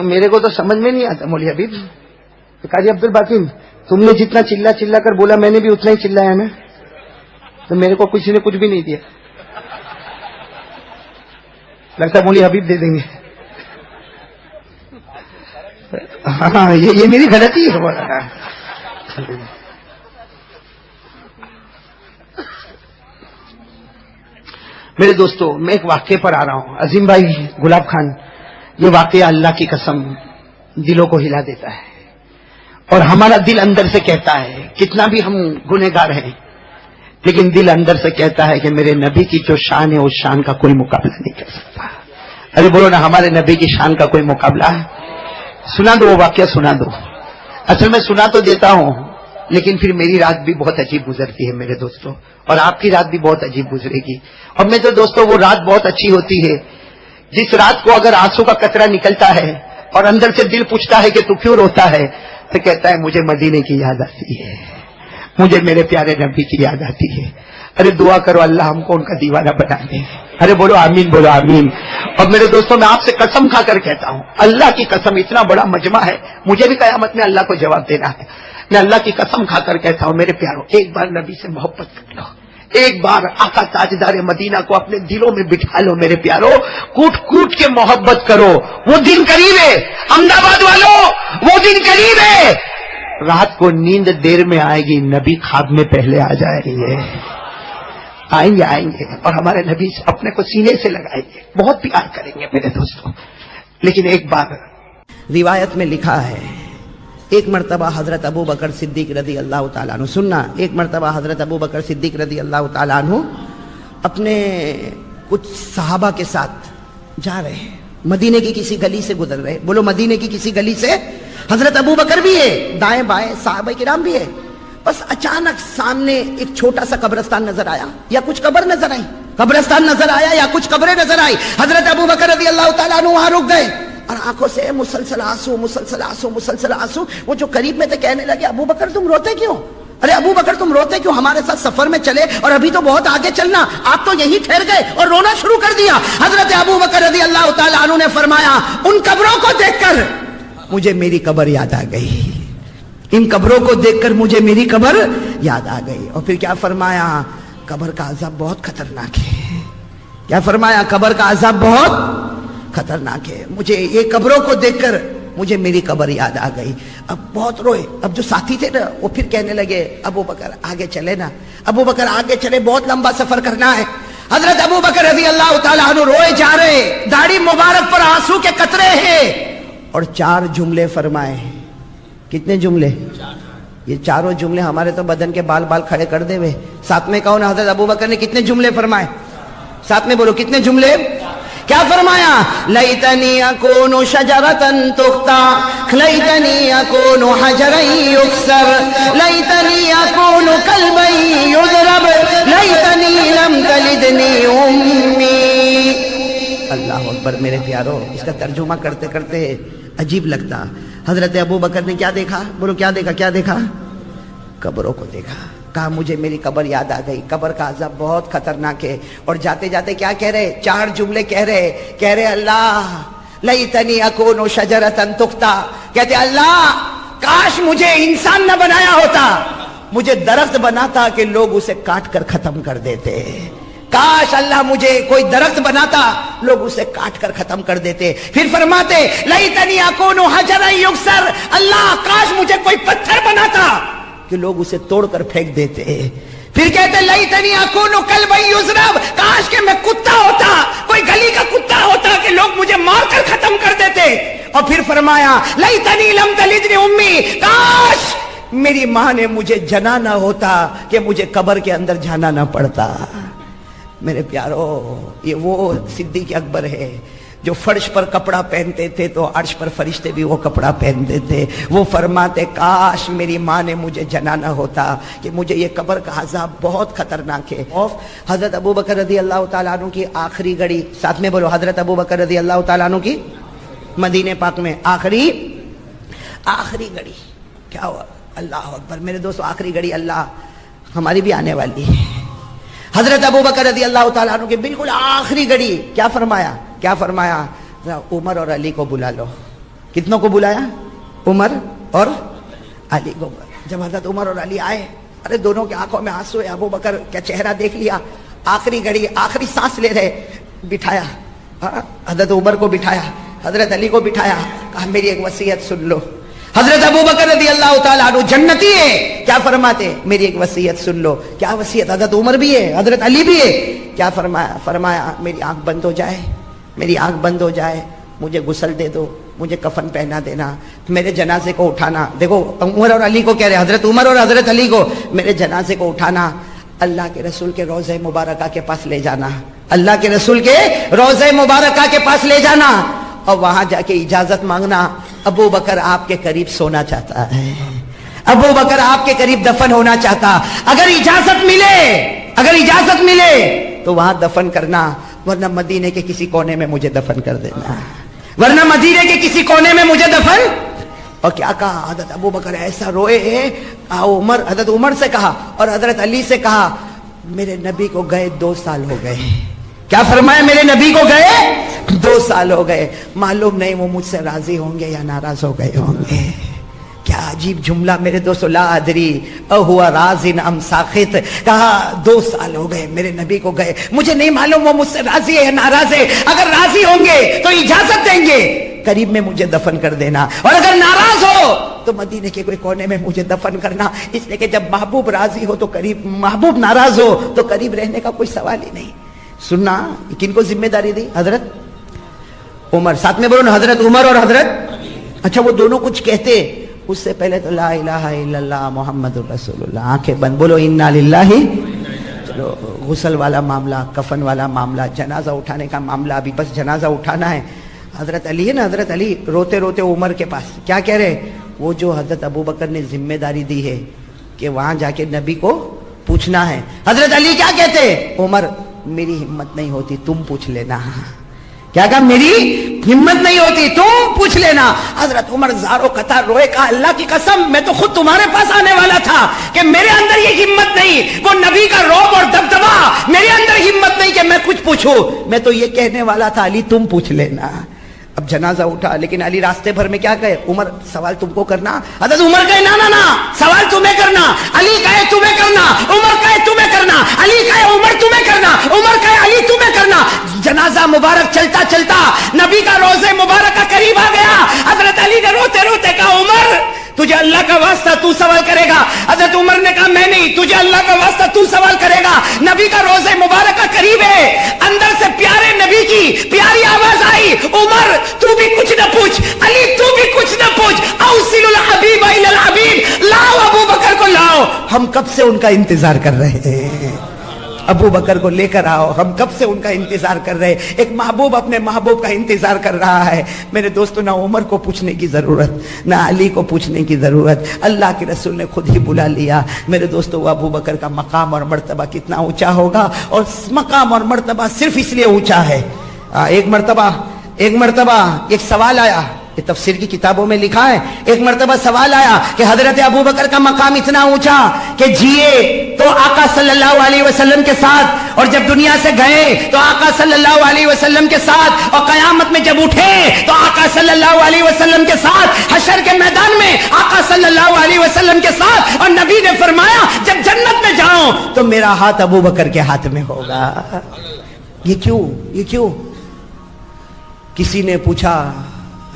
میرے کو تو سمجھ میں نہیں آتا مولوی حبیب، قاری عبد الباطن تم نے جتنا چلا کر بولا میں نے بھی اتنا ہی چلایا نا، تو میرے کو کسی نے کچھ بھی نہیں دیا، لگتا ہے مولوی حبیب دے دیں گے۔ ہاں یہ میری غلطی ہے۔ میرے دوستو میں ایک واقعے پر آ رہا ہوں، عظیم بھائی گلاب خان، یہ واقعہ اللہ کی قسم دلوں کو ہلا دیتا ہے، اور ہمارا دل اندر سے کہتا ہے، کتنا بھی ہم گنہگار ہیں لیکن دل اندر سے کہتا ہے کہ میرے نبی کی جو شان ہے اس شان کا کوئی مقابلہ نہیں کر سکتا۔ ارے بولو نا، ہمارے نبی کی شان کا کوئی مقابلہ ہے؟ سنا دو وہ واقعہ، سنا دو۔ اصل میں سنا تو دیتا ہوں لیکن پھر میری رات بھی بہت عجیب گزرتی ہے میرے دوستو، اور آپ کی رات بھی بہت عجیب گزرے گی۔ اور میں تو دوستو وہ رات بہت اچھی ہوتی ہے جس رات کو اگر آنسو کا قطرہ نکلتا ہے اور اندر سے دل پوچھتا ہے کہ تو کیوں روتا ہے، تو کہتا ہے مجھے مدینے کی یاد آتی ہے، مجھے میرے پیارے نبی کی یاد آتی ہے۔ ارے دعا کرو اللہ ہم کو ان کا دیوانہ بنا دے۔ ارے بولو آمین، بولو آمین۔ اور میرے دوستوں میں آپ سے قسم کھا کر کہتا ہوں، اللہ کی قسم، اتنا بڑا مجمع ہے، مجھے بھی قیامت میں اللہ کو جواب دینا ہے۔ میں اللہ کی قسم کھا کر کہتا ہوں میرے پیاروں، ایک بار نبی سے محبت کر لو، ایک بار آقا تاجدار مدینہ کو اپنے دلوں میں بٹھا لو میرے پیاروں، کوٹ کوٹ کے محبت کرو۔ وہ دن قریب ہے احمد آباد والوں، وہ دن قریب ہے، رات کو نیند دیر میں آئے گی، نبی خواب میں پہلے آ جائیں گے، آئیں گے اور ہمارے نبی اپنے کو سینے سے لگائیں گے، بہت پیار کریں گے میرے دوستوں۔ لیکن ایک بار روایت میں لکھا ہے، ایک مرتبہ حضرت ابو بکر صدیق رضی اللہ تعالیٰ عنہ، سننا، ایک مرتبہ حضرت ابو بکر صدیق رضی اللہ تعالیٰ عنہ اپنے کچھ صحابہ کے ساتھ جا رہے ہیں، مدینے کی کسی گلی سے گزر رہے، بولو مدینے کی کسی گلی سے، حضرت ابو بکر بھی ہے، دائیں بائیں صحابہ کرام بھی ہے، بس اچانک سامنے ایک چھوٹا سا قبرستان نظر آیا، یا کچھ قبر نظر آئی، قبرستان نظر آیا یا کچھ قبریں نظر آئی۔ حضرت ابو بکر رضی اللہ تعالیٰ عنہ وہاں رک گئے اور آنکھوں سے مسلسل آنسو، مسلسل آنسو، مسلسل آنسو۔ وہ جو قریب میں تھے کہنے لگے ابو بکر تم روتے کیوں؟ ارے ابو بکر تم روتے کیوں؟ ہمارے ساتھ سفر میں چلے اور ابھی تو بہت آگے چلنا، آپ تو یہی ٹھہر گئے اور رونا شروع کر دیا۔ حضرت ابو بکر رضی اللہ تعالیٰ عنہ نے فرمایا ان قبروں کو دیکھ کر مجھے میری قبر یاد آ گئی، ان قبروں کو دیکھ کر مجھے میری قبر یاد آ گئی۔ اور پھر کیا فرمایا؟ قبر کا عذاب بہت خطرناک ہے۔ کیا فرمایا؟ قبر کا عذاب بہت خطرناک ہے۔ مجھے یہ قبروں کو دیکھ کر مجھے میری قبر یاد آ گئی۔ اب بہت روئے۔ اب جو ساتھی تھے نا وہ پھر کہنے لگے ابو بکر آگے چلے نا، ابو بکر آگے چلے، بہت لمبا سفر کرنا ہے۔ حضرت ابو بکر رضی اللہ تعالیٰ عنہ روئے جا رہے، داڑھی مبارک پر آنسو کے قطرے ہیں، اور 4 جملے فرمائے۔ کتنے جملے؟ یہ چاروں جملے ہمارے تو بدن کے بال بال کھڑے کر دے ہوئے۔ ساتھ میں کہو نا حضرت ابو بکر نے کتنے جملے فرمائے؟ ساتھ میں بولو کتنے جملے؟ کیا فرمایا؟ لیتنی اکون شجرۃ تقطع، لیتنی اکون حجرا یکسر، لیتنی اکون کلبا یضرب، لیتنی لم تلدنی امی۔ اللہ اکبر میرے پیارو، اس کا ترجمہ کرتے کرتے عجیب لگتا۔ حضرت ابو بکر نے کیا دیکھا؟ بولو کیا دیکھا؟ کیا دیکھا؟ قبروں کو دیکھا۔ کہا مجھے میری قبر یاد آ گئی، قبر کا عذاب بہت خطرناک ہے۔ اور جاتے جاتے کیا کہہ رہے؟ 4 جملے کہہ رہے اللہ لیتنی اکون شجرۃ تقطع، کہتے اللہ کاش مجھے انسان نہ بنایا ہوتا، مجھے درخت بناتا کہ لوگ اسے کاٹ کر ختم کر دیتے۔ کاش اللہ مجھے کوئی درخت بناتا، لوگ اسے کاٹ کر ختم کر دیتے۔ پھر فرماتے لیتنی اکون حجرا یکسر، اللہ کاش مجھے کوئی پتھر بناتا کہ لوگ اسے توڑ کر پھینک دیتے۔ پھر کہتے لیتنی اکون کلبا یضرب، کاش کہ میں کتا ہوتا، کوئی گلی کا کتا ہوتا کہ لوگ مجھے مار کر ختم کر دیتے۔ اور پھر فرمایا لیتنی لم تلدنی امی، کاش میری ماں نے مجھے جنا نہ ہوتا کہ مجھے قبر کے اندر جانا نہ پڑتا۔ میرے پیارو، یہ وہ صدیق اکبر ہے جو فرش پر کپڑا پہنتے تھے تو عرش پر فرشتے بھی وہ کپڑا پہنتے تھے۔ وہ فرماتے کاش میری ماں نے مجھے جنا نہ ہوتا کہ مجھے یہ قبر کا عذاب بہت خطرناک ہے۔ حضرت ابو بکر رضی اللہ تعالیٰ عنہ کی آخری گھڑی، ساتھ میں بولو حضرت ابو بکر رضی اللہ تعالیٰ عنہ کی مدینہ پاک میں آخری گھڑی کیا ہوا؟ اللہ اکبر میرے دوستو، آخری گھڑی اللہ ہماری بھی آنے والی ہے۔ حضرت ابو بکر رضی اللہ تعالیٰ عنہ کی بالکل آخری گھڑی کیا فرمایا؟ کیا فرمایا؟ عمر اور علی کو بلا لو۔ کتنوں کو بلایا؟ عمر اور علی کو۔ جب حضرت عمر اور علی آئے، ارے دونوں کی آنکھوں میں آنسو ہے۔ ابو بکر کیا چہرہ دیکھ لیا، آخری گھڑی آخری سانس لے رہے، بٹھایا حضرت عمر کو، بٹھایا حضرت علی کو، بٹھایا، کہا میری ایک وصیت سن لو۔ حضرت ابو بکر رضی اللہ تعالیٰ عنہ جنتی ہے، کیا فرماتے؟ میری ایک وصیت سن لو۔ کیا وصیت؟ حضرت عمر بھی ہے، حضرت علی بھی ہے۔ کیا فرمایا؟ فرمایا میری آنکھ بند ہو جائے، میری آنکھ بند ہو جائے، مجھے غسل دے دو، مجھے کفن پہنا دینا، میرے جنازے کو اٹھانا۔ دیکھو عمر اور علی کو کہہ رہے، حضرت عمر اور حضرت علی کو، میرے جنازے کو اٹھانا، اللہ کے رسول کے روضہ مبارکہ کے پاس لے جانا، اللہ کے رسول کے روضہ مبارکہ کے پاس لے جانا، اور وہاں جا کے اجازت مانگنا، ابو بکر آپ کے قریب سونا چاہتا ہے، ابو بکر آپ کے قریب دفن ہونا چاہتا۔ اگر اجازت ملے تو وہاں دفن کرنا، ورنہ مدینے کے کسی کونے میں مجھے دفن کر دینا، ورنہ مدینے کے کسی کونے میں مجھے دفن۔ اور کیا کہا حضرت ابو بکر؟ ایسا روئے ہیں۔ حضرت عمر سے کہا اور حضرت علی سے کہا میرے نبی کو گئے 2 سال ہو گئے۔ کیا فرمایا؟ میرے نبی کو گئے 2 سال ہو گئے، معلوم نہیں وہ مجھ سے راضی ہوں گے یا ناراض ہو گئے ہوں گے۔ کیا عجیب جملہ میرے دوستو، لا ادری اہو راضٍ ام ساخط۔ کہا 2 سال ہو گئے میرے نبی کو گئے، مجھے نہیں معلوم وہ مجھ سے راضی ہے یا ناراض ہے۔ اگر راضی ہوں گے تو اجازت دیں گے، قریب میں مجھے دفن کر دینا، اور اگر ناراض ہو تو مدینے کے کوئی کونے میں مجھے دفن کرنا۔ اس لیے کہ جب محبوب راضی ہو تو قریب، محبوب ناراض ہو تو قریب رہنے کا کوئی سوال ہی نہیں۔ سننا کن کو ذمہ داری دی؟ حضرت عمر، ساتھ میں بولو نا حضرت عمر اور حضرت۔ اچھا وہ دونوں کچھ کہتے، اس سے پہلے تو لا الہ الا اللہ محمد رسول اللہ، آنکھیں بند، بولو انا للہ۔ چلو غسل والا معاملہ، کفن والا معاملہ، جنازہ اٹھانے کا معاملہ، ابھی بس جنازہ اٹھانا ہے۔ حضرت علی ہے نا، حضرت علی روتے روتے عمر کے پاس کیا کہہ رہے؟ وہ جو حضرت ابو بکر نے ذمہ داری دی ہے کہ وہاں جا کے نبی کو پوچھنا ہے، حضرت علی کیا کہتے؟ عمر میری ہمت نہیں ہوتی، تم پوچھ لینا، کیا کہا؟ میری ہمت نہیں ہوتی، تم پوچھ لینا. حضرت عمر زارو قطار روئے، کہا اللہ کی قسم میں تو خود تمہارے پاس آنے والا تھا کہ میرے اندر یہ ہمت نہیں، وہ نبی کا رعب اور دبدبا، میرے اندر ہمت نہیں کہ میں کچھ پوچھوں. میں تو یہ کہنے والا تھا علی تم پوچھ لینا. اب جنازہ اٹھا، لیکن علی راستے بھر میں کیا کہے؟ عمر سوال تم کو کرنا. حضرت عمر کہے نا نا نا، سوال تمہیں کرنا. علی کہے تمہیں کرنا، عمر کہے تمہیں کرنا. علی کہے عمر تمہیں کرنا، عمر کہے علی تمہیں کرنا. جنازہ مبارک چلتا چلتا نبی کا روزے مبارک کا قریب آ گیا. حضرت علی نے روتے روتے کہا عمر تجھے اللہ کا واسطہ تو سوال کرے گا. حضرت عمر نے کہا میں نہیں، تجھے اللہ کا واسطہ تو سوال کرے گا. نبی کا روزے مبارک کا قریب ہے. اندر سے پیارے نبی کی پیاری آواز آئی، عمر تو بھی کچھ نہ پوچھ، علی تو بھی کچھ نہ پوچھ، اوصل الحبیب الی الحبیب، لاؤ ابو بکر کو لاؤ. ہم کب سے ان کا انتظار کر رہے ہیں، ابو بکر کو لے کر آؤ. ہم کب سے ان کا انتظار کر رہے ہیں. ایک محبوب اپنے محبوب کا انتظار کر رہا ہے. میرے دوستو، نہ عمر کو پوچھنے کی ضرورت، نہ علی کو پوچھنے کی ضرورت، اللہ کے رسول نے خود ہی بلا لیا. میرے دوستو، ابو بکر کا مقام اور مرتبہ کتنا اونچا ہوگا، اور مقام اور مرتبہ صرف اس لیے اونچا ہے. ایک مرتبہ ایک سوال آیا، یہ تفسیر کی کتابوں میں لکھا ہے. ایک مرتبہ سوال آیا کہ حضرت ابو بکر کا مقام اتنا اونچا کہ جیے تو آقا صلی اللہ علیہ وسلم کے ساتھ، اور جب دنیا سے گئے تو آقا صلی اللہ علیہ وسلم کے ساتھ، اور قیامت میں جب اٹھے تو آقا صلی اللہ علیہ وسلم کے ساتھ، حشر کے میدان میں آقا صلی اللہ علیہ وسلم کے ساتھ. اور نبی نے فرمایا جب جنت میں جاؤں تو میرا ہاتھ ابو بکر کے ہاتھ میں ہوگا. یہ کیوں؟ کسی نے پوچھا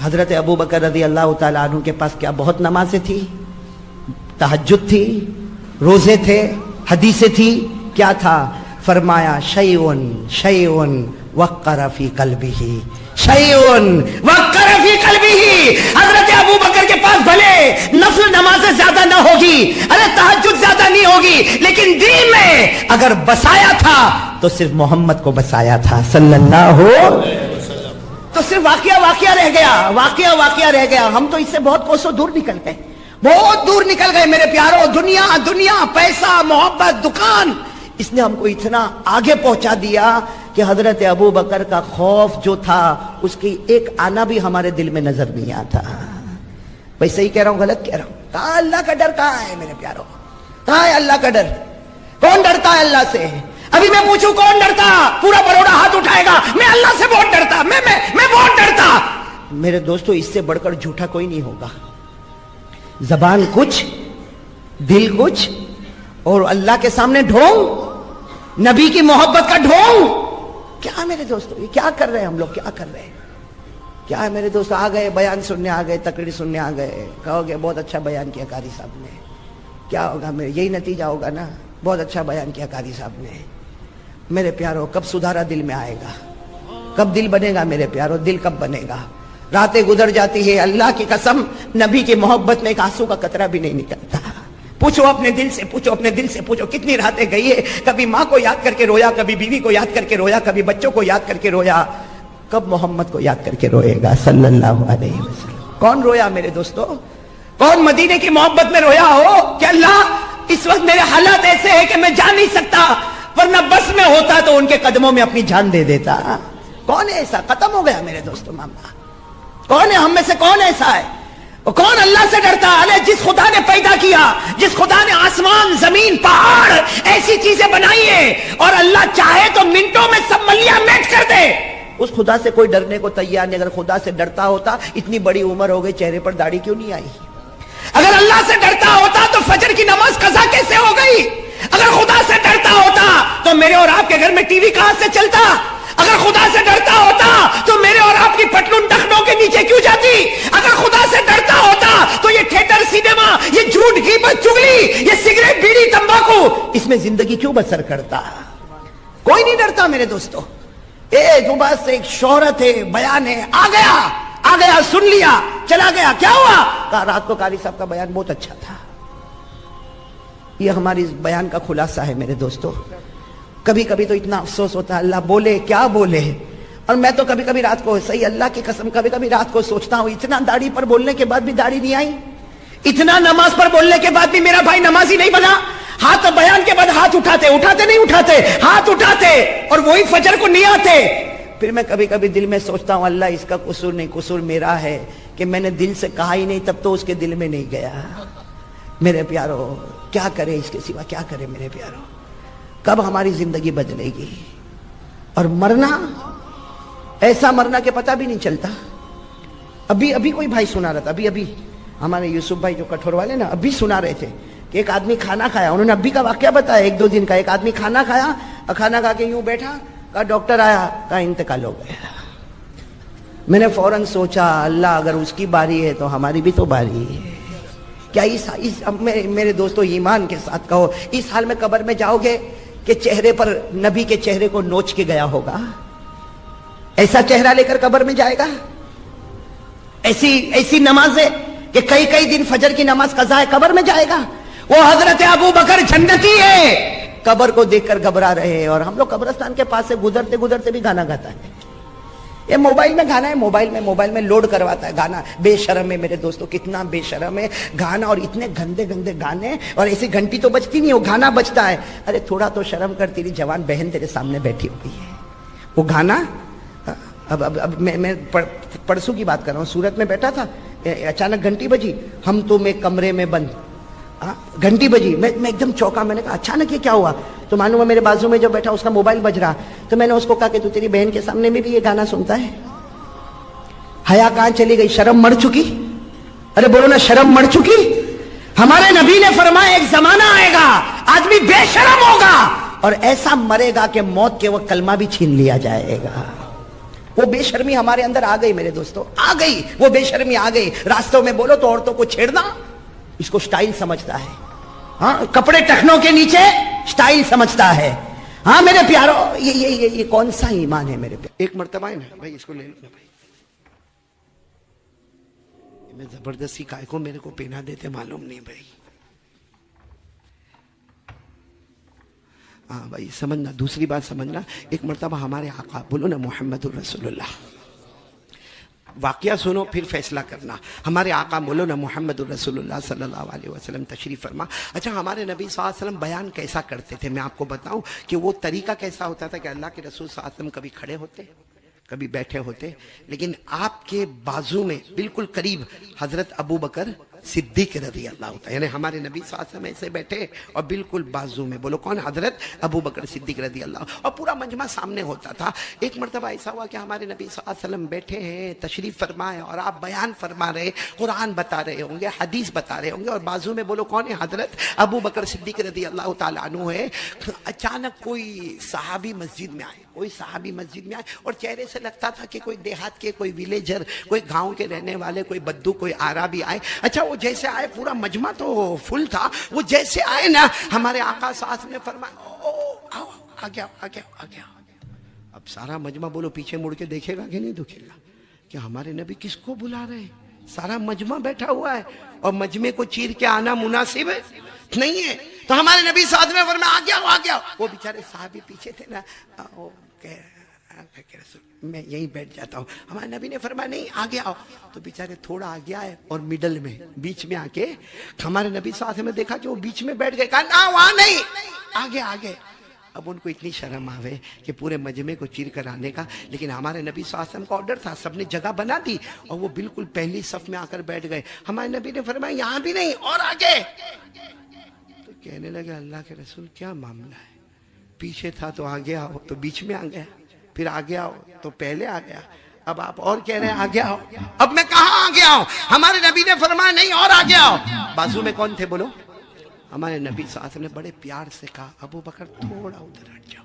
حضرت ابو بکر رضی اللہ تعالیٰ عنہ کے پاس کیا بہت نمازیں تھی، تہجد تھی، روزے تھے، حدیثیں تھی، کیا تھا؟ فرمایا شیئن وقر فی قلبہ، شیئن وقر فی قلبہ. حضرت ابو بکر کے پاس بھلے نفل نمازیں زیادہ نہ ہوگی، ارے تہجد زیادہ نہیں ہوگی، لیکن دل میں اگر بسایا تھا تو صرف محمد کو بسایا تھا صلی اللہ علیہ، تو صرف واقعہ رہ گیا. ہم تو اس سے بہت کوسوں دور نکل گئے میرے پیاروں. دنیا، پیسہ، محبت، دکان، اس نے ہم کو اتنا آگے پہنچا دیا کہ حضرت ابو بکر کا خوف جو تھا اس کی ایک آنا بھی ہمارے دل میں نظر نہیں آتا. بھائی صحیح کہہ رہا ہوں غلط کہہ رہا ہوں؟ کہاں اللہ کا ڈر کہاں ہے میرے پیاروں؟ کہاں ہے اللہ کا ڈر؟ کون ڈرتا ہے اللہ سے؟ ابھی میں پوچھوں کون ڈرتا؟ پورا بروڑا ہاتھ اٹھائے گا میں اللہ سے بہت ڈرتا، میں بہت ڈرتا. میرے دوستو، اس سے بڑھ کر جھوٹا کوئی نہیں ہوگا. زبان کچھ، دل کچھ، اور اللہ کے سامنے ڈھونگ، نبی کی محبت کا ڈھونگ. کیا میرے دوستو یہ کیا کر رہے ہیں ہم لوگ؟ کیا کر رہے ہیں؟ کیا ہے میرے دوست؟ آ گئے بیان سننے، آ گئے تقریر سننے، آ گئے، کہو گے بہت اچھا بیان کیا قاری صاحب نے. کیا ہوگا؟ میرے یہی نتیجہ ہوگا نا، بہت اچھا بیان کیا قاری صاحب نے. میرے پیاروں، کب سدھارا دل میں آئے گا؟ کب دل بنے گا میرے پیاروں؟ دل کب بنے گا؟ راتیں گزر جاتی ہے، اللہ کی قسم نبی کی محبت میں ایک آنسو کا قطرہ بھی نہیں نکلتا. پوچھو اپنے دل سے پوچھو کتنی راتیں گئی ہے، کبھی ماں کو یاد کر کے رویا، کبھی بیوی کو یاد کر کے رویا، کبھی بچوں کو یاد کر کے رویا. کب محمد کو یاد کر کے روئے گا صلی اللہ علیہ وسلم؟ کون رویا میرے دوستو؟ کون مدینے کی محبت میں رویا ہو کہ اللہ اس وقت میرے حالات ایسے ہیں کہ میں جا نہیں سکتا، ورنہ بس میں ہوتا تو ان کے قدموں میں اپنی جان دے دیتا. کون ہے ایسا؟ ختم ہو گیا میرے دوستو معاملہ. کون ہے ہم میں سے؟ کون ایسا ہے؟ کون اللہ سے ڈرتا؟ ارے جس خدا نے پیدا کیا، جس خدا نے آسمان، زمین، پہاڑ ایسی چیزیں بنائی ہیں، اور اللہ چاہے تو منٹوں میں سب ملیاں میٹ کر دے، اس خدا سے کوئی ڈرنے کو تیار نہیں. اگر خدا سے ڈرتا ہوتا اتنی بڑی عمر ہو گئی، چہرے پر داڑھی کیوں نہیں آئی؟ اگر اللہ سے ڈرتا ہوتا تو فجر کی نماز قضا کیسے ہو گئی؟ اگر خدا سے ڈرتا ہوتا تو میرے اور آپ کے گھر میں ٹی وی کہاں سے چلتا؟ اگر خدا سے ڈرتا ہوتا تو میرے اور آپ کی پٹلون ٹخنوں کے نیچے کیوں جاتی؟ اگر خدا سے ڈرتا ہوتا تو یہ تھیٹر، سینما، یہ جھوٹ، غیبت، چغلی، یہ سگریٹ، بیڑی، تمباکو، اس میں زندگی کیوں بسر کرتا؟ کوئی نہیں ڈرتا میرے دوستو. جو بس ایک شہرت ہے، بیان ہے، آ گیا، سن لیا، چلا گیا. کیا ہوا؟ کہا رات کو قاری صاحب کا بیان بہت اچھا تھا. یہ ہماری اس بیان کا خلاصہ ہے میرے دوستو. کبھی کبھی تو اتنا افسوس ہوتا ہے اللہ بولے کیا بولے. اور میں تو کبھی کبھی رات کو، صحیح اللہ کی قسم، کبھی کبھی رات کو سوچتا ہوں اتنا داڑھی پر بولنے کے بعد بھی داڑھی نہیں آئی، اتنا نماز پر بولنے کے بعد بھی میرا بھائی نمازی نہیں بنا. ہاتھ بیان کے بعد ہاتھ اٹھاتے، ہاتھ اٹھاتے، اور وہی فجر کو نہیں آتے. پھر میں کبھی کبھی دل میں سوچتا ہوں اللہ اس کا قصور نہیں، قصور میرا ہے کہ میں نے دل سے کہا ہی نہیں، تب تو اس کے دل میں نہیں گیا۔ میرے پیارو کیا کرے اس کے سوا، کیا کرے میرے پیارو، کب ہماری زندگی بدلے گی؟ اور مرنا ایسا مرنا کہ پتہ بھی نہیں چلتا۔ ابھی کوئی بھائی سنا رہا تھا، ابھی ہمارے یوسف بھائی جو کٹھور والے نا، ابھی سنا رہے تھے کہ ایک آدمی کھانا کھایا، انہوں نے ابھی کا واقعہ بتایا، 1-2 دن کا۔ ایک آدمی کھانا کھایا اور کھانا کھا کے یوں بیٹھا، کہا ڈاکٹر آیا، کہا انتقال ہو گیا۔ میں نے فوراً سوچا اللہ اگر اس کی باری ہے تو ہماری بھی تو باری ہے۔ کیا میرے دوستو ایمان کے ساتھ کہو، اس حال میں قبر میں جاؤ گے کہ چہرے پر نبی کے چہرے کو نوچ کے گیا ہوگا؟ ایسا چہرہ لے کر قبر میں جائے گا؟ ایسی نماز ہے کہ کئی دن فجر کی نماز قضا ہے، قبر میں جائے گا؟ وہ حضرت ابو بکر جنتی ہے، قبر کو دیکھ کر گھبرا رہے ہیں، اور ہم لوگ قبرستان کے پاس سے گزرتے بھی گانا گاتا ہے۔ یہ موبائل میں گانا ہے، موبائل میں لوڈ کرواتا ہے گانا۔ بے شرم ہے میرے دوستو، کتنا بے شرم ہے گانا، اور اتنے گندے گانے، اور ایسی گھنٹی تو بجتی نہیں، وہ گانا بجتا ہے۔ ارے تھوڑا تو شرم کر، تیری جوان بہن تیرے سامنے بیٹھی ہوئی ہے، وہ گانا۔ اب میں پرسوں کی بات کر رہا ہوں، سورت میں بیٹھا تھا، اچانک گھنٹی بجی، ہم تم ایک کمرے میں بند، گھنٹی بجی، میں ایک دم چوکا۔ میں نے کہا اچانک یہ کیا ہوا؟ تو معلوم ہے میرے بازو میں جو بیٹھا اس کا موبائل بج رہا۔ تو میں نے اس کو کہا کہ تو تیری بہن کے سامنے میں بھی یہ گانا سنتا ہے؟ حیا کہاں چلی گئی؟ شرم مر چکی؟ ارے بولو نا، شرم مر چکی؟ ہمارے نبی نے فرمایا ایک زمانہ آئے گا آدمی بے شرم ہوگا اور ایسا مرے گا کہ موت کے وقت کلمہ بھی چھین لیا جائے گا۔ وہ بے شرمی ہمارے اندر آ گئی میرے دوستو، آ گئی، وہ بے شرمی آ گئی۔ راستوں میں بولو تو عورتوں کو چھیڑنا اس کو سٹائل سمجھتا ہے، ہاں، کپڑے ٹخنوں کے نیچے سٹائل سمجھتا ہے۔ ہاں میرے پیارو، یہ کون سا ایمان ہے میرے پیارو؟ ایک مرتبہ ہے نا بھائی، اس کو لے لو نا بھائی، میں زبردستی کائے کو میرے کو پہنا دیتے معلوم نہیں بھائی۔ ہاں بھائی سمجھنا، دوسری بات سمجھنا، ایک مرتبہ ہمارے آقا، بولو نا محمد الرسول اللہ، واقعہ سنو پھر فیصلہ کرنا۔ ہمارے آقا بولو نا محمد الرسول اللہ صلی اللہ علیہ وسلم تشریف فرما۔ اچھا ہمارے نبی صلی اللہ علیہ وسلم بیان کیسا کرتے تھے؟ میں آپ کو بتاؤں کہ وہ طریقہ کیسا ہوتا تھا کہ اللہ کے رسول صلی اللہ علیہ وسلم کبھی کھڑے ہوتے، کبھی بیٹھے ہوتے، لیکن آپ کے بازو میں بالکل قریب حضرت ابو بکر صدیق رضی اللہ عنہ، یعنی ہمارے نبی صلی اللہ علیہ وسلم ایسے بیٹھے اور بالکل بازو میں، بولو کون؟ حضرت ابو بکر صدیق رضی اللہ عنہ، اور پورا مجمع سامنے ہوتا تھا۔ ایک مرتبہ ایسا ہوا کہ ہمارے نبی صلی اللہ علیہ وسلم بیٹھے ہیں، تشریف فرمائے، اور آپ بیان فرما رہے، قرآن بتا رہے ہوں گے، حدیث بتا رہے ہوں گے، اور بازو میں بولو کون ہے؟ حضرت ابو بکر صدیق رضی اللہ تعالیٰ عنہ ہے۔ اچانک کوئی صحابی مسجد میں آئے، اور چہرے سے لگتا تھا کہ کوئی دیہات کے، کوئی ویلیجر، کوئی گاؤں کے رہنے والے، کوئی بدو، کوئی عربی آئے۔ اچھا وہ جیسے آئے، پورا مجمع تو فل تھا، وہ جیسے آئے نا، ہمارے آقا صلی اللہ علیہ وسلم نے فرمایا آ گیا۔ اب سارا مجمع بولو پیچھے مڑ کے دیکھے گا کہ نہیں دیکھے گا کہ ہمارے نبی کس کو بلا رہے ہیں؟ سارا مجمع بیٹھا ہوا ہے اور مجمع کو چیر کے آنا مناسب ہے نہیں ہے۔ تو ہمارے نبی صلی اللہ علیہ وسلم نے فرمایا آ گیا۔ وہ بیچارے صحابی پیچھے تھے نا، میں یہیں بیٹھ جاتا ہوں۔ ہمارے نبی نے فرمایا نہیں آگے آؤ، تو بیچارے تھوڑا آگے آئے اور میڈل میں، بیچ میں آ کے ہمارے نبی صلی اللہ علیہ وسلم نے دیکھا کہ وہ بیچ میں بیٹھ گئے، کہا نا وہاں نہیں، آگے۔ اب ان کو اتنی شرم آوے کہ پورے مجمع کو چیر کر آنے کا، لیکن ہمارے نبی صلی اللہ علیہ وسلم کا آرڈر تھا، سب نے جگہ بنا دی اور وہ بالکل پہلی صف میں آ کر بیٹھ گئے۔ ہمارے نبی نے فرمایا یہاں بھی نہیں اور آگے۔ تو کہنے لگے اللہ کے رسول کیا معاملہ ہے؟ پیچھے تھا تو آگے آؤ، تو بیچ میں آ گیا، پھر آگے آؤ تو پہلے آ گیا، اب آپ اور کہہ رہے ہیں آگے آؤ، اب میں کہاں آگے آؤں؟ ہمارے نبی نے فرمایا نہیں اور آگے آؤ۔ بازو میں کون تھے بولو؟ ہمارے نبی صلی اللہ علیہ وسلم نے بڑے پیار سے کہا ابو بکر تھوڑا ادھر ہٹ جاؤ،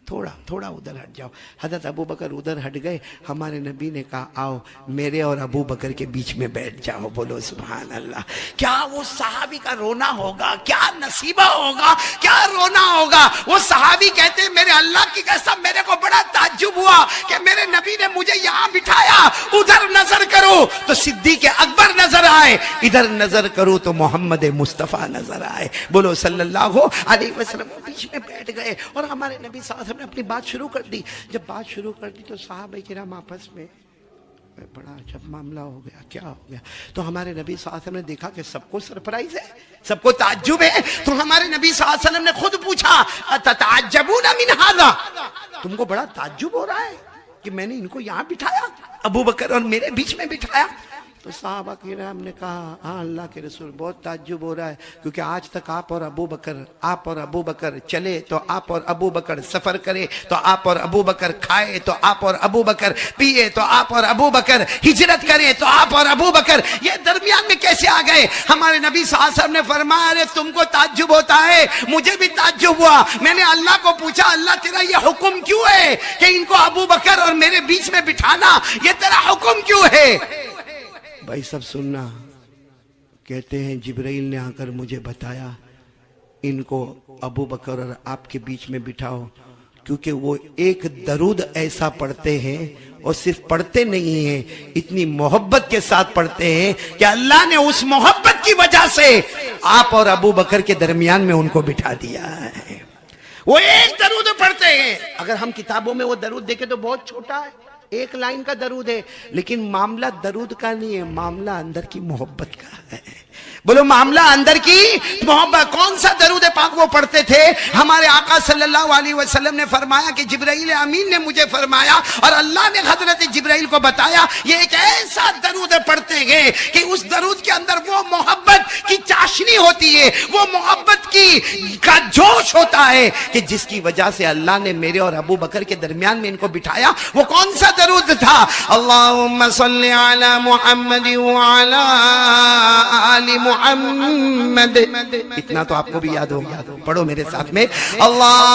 تھوڑا ادھر ہٹ جاؤ۔ حضرت ابو بکر ادھر ہٹ گئے، ہمارے نبی نے کہا آؤ میرے اور ابو بکر کے بیچ میں بیٹھ جاؤ۔ بولو سبحان اللہ۔ کیا وہ صحابی کا رونا ہوگا، کیا نصیبہ ہوگا، کیا رونا ہوگا۔ وہ صحابی کہتے ہیں میرے اللہ کی قسم میرے کو بڑا تعجب ہوا کہ میرے نبی نے مجھے یہاں بٹھایا، ادھر نظر کرو تو صدیق اکبر نظر آئے، ادھر نظر کرو تو محمد مصطفیٰ نظر آئے۔ بولو صلی اللہ علیہ وسلم۔ وہ بیچ میں بیٹھ گئے اور ہمارے نبی صلی اللہ علیہ وسلم نے اپنی بات شروع کر دی۔ جب بات شروع کر دی تو صحابہ کرام آپس میں بڑا عجب معاملہ ہو گیا، کیا ہو گیا؟ تو ہمارے نبی صلی اللہ علیہ وسلم نے دیکھا کہ سب کو سرپرائز ہے، سب کو تعجب ہے، تو ہمارے نبی صلی اللہ علیہ وسلم نے خود پوچھا اتتعجبون من ھذا، تم کو بڑا تعجب ہو رہا ہے؟ کہ میں نے ان کو یہاں بٹھایا، ابو بکر اور میرے بیچ میں بٹھایا؟ تو صحابہ کرام نے کہا ہاں اللہ کے رسول، بہت تعجب ہو رہا ہے، کیونکہ آج تک آپ اور ابو بکر چلے تو آپ اور ابو بکر، سفر کرے تو آپ اور ابو بکر، کھائے تو آپ اور ابو بکر، پیے تو آپ اور ابو بکر، ہجرت کرے تو آپ اور ابو بکر، یہ درمیان میں کیسے آ گئے؟ ہمارے نبی صلی اللہ علیہ وسلم نے فرمایا ارے تم کو تعجب ہوتا ہے، مجھے بھی تعجب ہوا، میں نے اللہ کو پوچھا اللہ تیرا یہ حکم کیوں ہے کہ ان کو ابو بکر اور میرے بیچ میں بٹھانا، یہ تیرا حکم کیوں ہے؟ بھائی سب سننا، کہتے ہیں جبرائیل نے آ کر مجھے بتایا ان کو ابو بکر اور آپ کے بیچ میں بٹھاؤ، کیونکہ وہ ایک درود ایسا پڑھتے ہیں، اور صرف پڑھتے نہیں ہیں، اتنی محبت کے ساتھ پڑھتے ہیں کہ اللہ نے اس محبت کی وجہ سے آپ اور ابو بکر کے درمیان میں ان کو بٹھا دیا ہے۔ وہ ایک درود پڑھتے ہیں، اگر ہم کتابوں میں وہ درود دیکھیں تو بہت چھوٹا ہے، ایک لائن کا درود ہے، لیکن معاملہ درود کا نہیں ہے، معاملہ اندر کی محبت کا ہے۔ بولو معاملہ اندر کی محبت۔ کون سا درود پاک وہ پڑھتے تھے؟ ہمارے آقا صلی اللہ علیہ وسلم نے فرمایا کہ جبرائیل امین نے مجھے فرمایا اور اللہ نے حضرت جبرائیل کو بتایا یہ ایک ایسا درود پڑھتے ہیں کہ اس درود کے اندر وہ محبت کی چاشنی ہوتی ہے، وہ محبت کا جوش ہوتا ہے کہ جس کی وجہ سے اللہ نے میرے اور ابو بکر کے درمیان میں ان کو بٹھایا۔ وہ کون سا درود تھا؟ اللہم صلی علی محمد وعلی آل محمد۔ اتنا تو آپ کو بھی یاد ہو، پڑھو میرے ساتھ میں، اللہم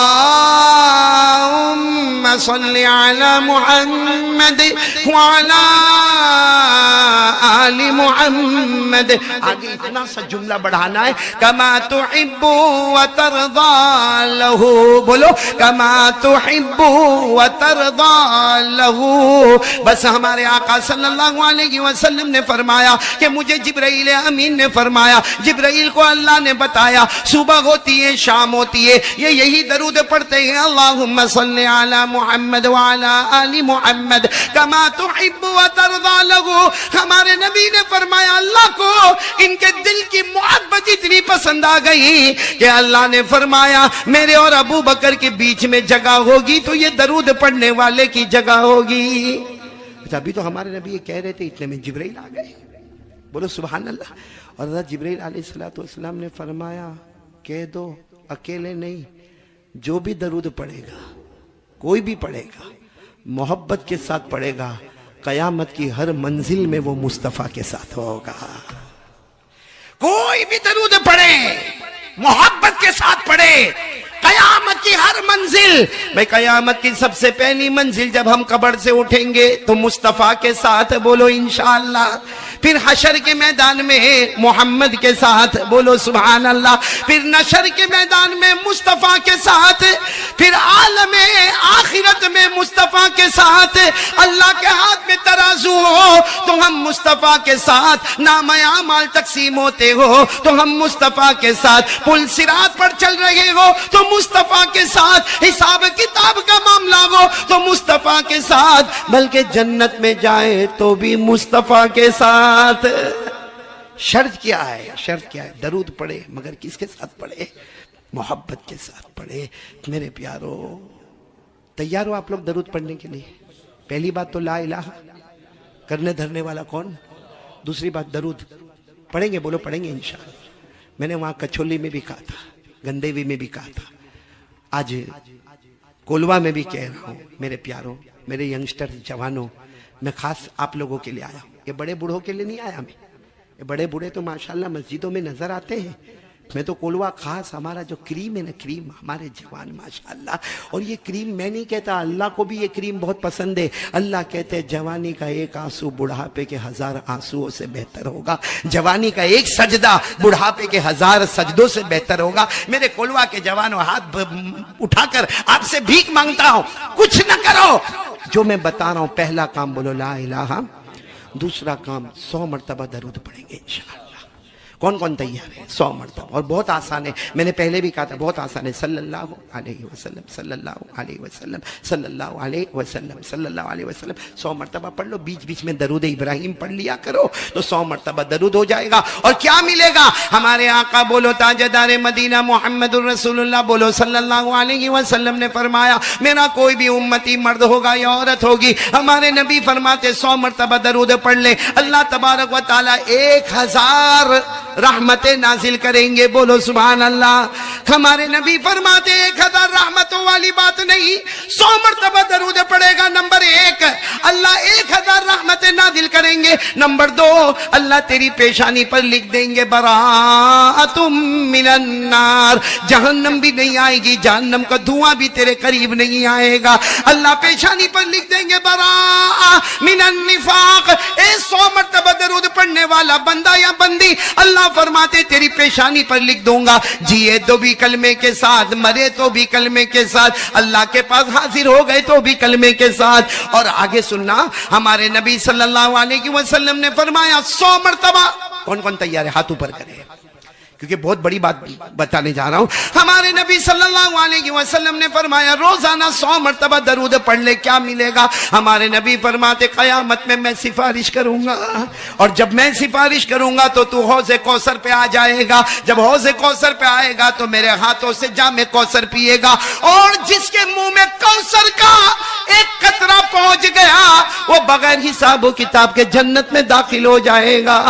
صلی علی محمد وعلی آل محمد۔ آگے اتنا سا جملہ بڑھانا ہے، کما تحب وترضى له، بولو کما تحب وترضى له۔ بس ہمارے آقا صلی اللہ علیہ وسلم نے فرمایا کہ مجھے جبرائیل امین نے فرمایا، جبرائیل کو اللہ نے بتایا صبح ہوتی ہے شام ہوتی ہے یہ یہی درود پڑھتے ہیں، اللہم صلی علی محمد وعلی آل محمد کما تحب وترضى له۔ ہمارے نبی نے فرمایا اللہ کو ان کے دل کی محبت اتنی پسند آ گئی کہ اللہ نے فرمایا میرے اور ابو بکر کے بیچ میں جگہ ہوگی تو یہ درود پڑھنے والے کی جگہ ہوگی۔ ابھی تو ہمارے نبی یہ کہہ رہے تھے، اتنے میں جبرائیل آ گئے، بولو سبحان اللہ۔ اور حضرت جبرائیل علیہ السلام نے فرمایا کہہ دو اکیلے نہیں، جو بھی درود پڑھے گا، کوئی بھی پڑھے گا، محبت کے ساتھ پڑھے گا، قیامت کی ہر منزل میں وہ مصطفیٰ کے ساتھ ہوگا۔ کوئی بھی درود پڑھے، محبت کے ساتھ پڑھے، قیامت کی ہر منزل، بھئی قیامت کی سب سے پہلی منزل جب ہم قبر سے اٹھیں گے تو مصطفیٰ کے ساتھ، بولو انشاءاللہ۔ پھر حشر کے میدان میں محمد کے ساتھ، بولو سبحان اللہ۔ پھر نشر کے میدان میں مصطفیٰ کے ساتھ، پھر عالم آخرت میں مصطفیٰ کے ساتھ، اللہ کے ہاتھ میں ترازو ہو تو ہم مصطفیٰ کے ساتھ، نام اعمال تقسیم ہوتے ہو تو ہم مصطفیٰ کے ساتھ، پل صراط پر چل رہے ہو تو مصطفیٰ کے ساتھ، حساب کتاب کا معاملہ ہو تو مصطفیٰ کے ساتھ، بلکہ جنت میں جائے تو بھی مصطفیٰ کے ساتھ۔ شرط کیا ہے؟ شرط کیا ہے؟ درود پڑھے، مگر کس کے ساتھ پڑھے؟ محبت کے ساتھ پڑھے۔ میرے پیارو تیار ہو آپ لوگ درود پڑھنے کے لیے؟ پہلی بات تو لا الہ، کرنے دھرنے والا کون؟ دوسری بات درود پڑھیں گے، بولو پڑھیں گے انشاءاللہ۔ میں نے وہاں کچھولی میں بھی کہا تھا، گندیوی میں بھی کہا تھا، آج کولوا میں بھی کہہ رہا ہوں۔ میرے پیارو، میرے ینگسٹر جوانوں، میں خاص آپ لوگوں کے لیے آیا ہوں، یہ بڑے بوڑھوں کے لیے نہیں آیا میں، یہ بڑے بوڑھے تو ماشاءاللہ مسجدوں میں نظر آتے ہیں، میں تو کولوا خاص ہمارا جو کریم ہے نا، کریم ہمارے جوان ماشاءاللہ، اور یہ کریم میں نہیں کہتا، اللہ کو بھی یہ کریم بہت پسند ہے۔ اللہ کہتے ہیں جوانی کا ایک آنسو بڑھاپے کے 1000 آنسوؤں سے بہتر ہوگا، جوانی کا ایک سجدہ بڑھاپے کے 1000 سجدوں سے بہتر ہوگا۔ میرے کولوا کے جوانوں، ہاتھ اٹھا کر آپ سے بھیک مانگتا ہوں، کچھ نہ کرو، جو میں بتا رہا ہوں، پہلا کام بولو لا الہ، دوسرا کام 100 مرتبہ درود پڑھیں گے انشاءاللہ، کون کون تیار ہے 100 مرتبہ؟ اور بہت آسان ہے، میں نے پہلے بھی کہا تھا بہت آسان ہے، صلی اللہ علیہ وسلم صلی اللہ علیہ وسلم صلی اللہ علیہ وسلم صلی اللہ علیہ وسلم 100 مرتبہ پڑھ لو، بیچ بیچ میں درود ابراہیم پڑھ لیا کرو تو 100 مرتبہ درود ہو جائے گا۔ اور کیا ملے گا؟ ہمارے آقا بولو تاجدار مدینہ محمد الرسول اللہ بولو صلی اللہ علیہ وسلم نے فرمایا میرا کوئی بھی امتی مرد ہوگا یا عورت ہوگی، ہمارے نبی فرماتے 100 مرتبہ درود پڑھ لے، اللہ تبارک و تعالی 1000 رحمتیں نازل کریں گے، بولو سبحان اللہ۔ ہمارے نبی فرماتے 1000 رحمتوں والی بات نہیں، 100 مرتبہ درود پڑھے گا، نمبر 1 اللہ 1000 رحمتیں نازل کریں گے، نمبر 2 اللہ تیری پیشانی پر لکھ دیں گے براءۃ من النار، جہنم بھی نہیں آئے گی، جہنم کا دھواں بھی تیرے قریب نہیں آئے گا، اللہ پیشانی پر لکھ دیں گے براءۃ من النفاق۔ 100 مرتبہ درود پڑھنے والا بندہ یا بندی اللہ فرماتے تیری پیشانی پر لکھ دوں گا، جیے تو بھی کلمے کے ساتھ، مرے تو بھی کلمے کے ساتھ، اللہ کے پاس حاضر ہو گئے تو بھی کلمے کے ساتھ۔ اور آگے سننا، ہمارے نبی صلی اللہ علیہ وسلم نے فرمایا 100 مرتبہ، کون کون تیار ہے ہاتھ اوپر کرے، کیونکہ بہت بڑی بات بتانے جا رہا ہوں۔ ہمارے نبی صلی اللہ علیہ وسلم نے فرمایا روزانہ 100 مرتبہ درود پڑھ لے، کیا ملے گا؟ ہمارے نبی فرماتے قیامت میں سفارش کروں گا، اور جب میں سفارش کروں گا تو تو حوض کوثر پہ آ جائے گا، جب حوض کوثر پہ آئے گا تو میرے ہاتھوں سے جام کوثر پیے گا، اور جس کے منہ میں کوثر کا ایک قطرہ پہنچ گیا وہ بغیر حساب و کتاب کے جنت میں داخل ہو جائے گا۔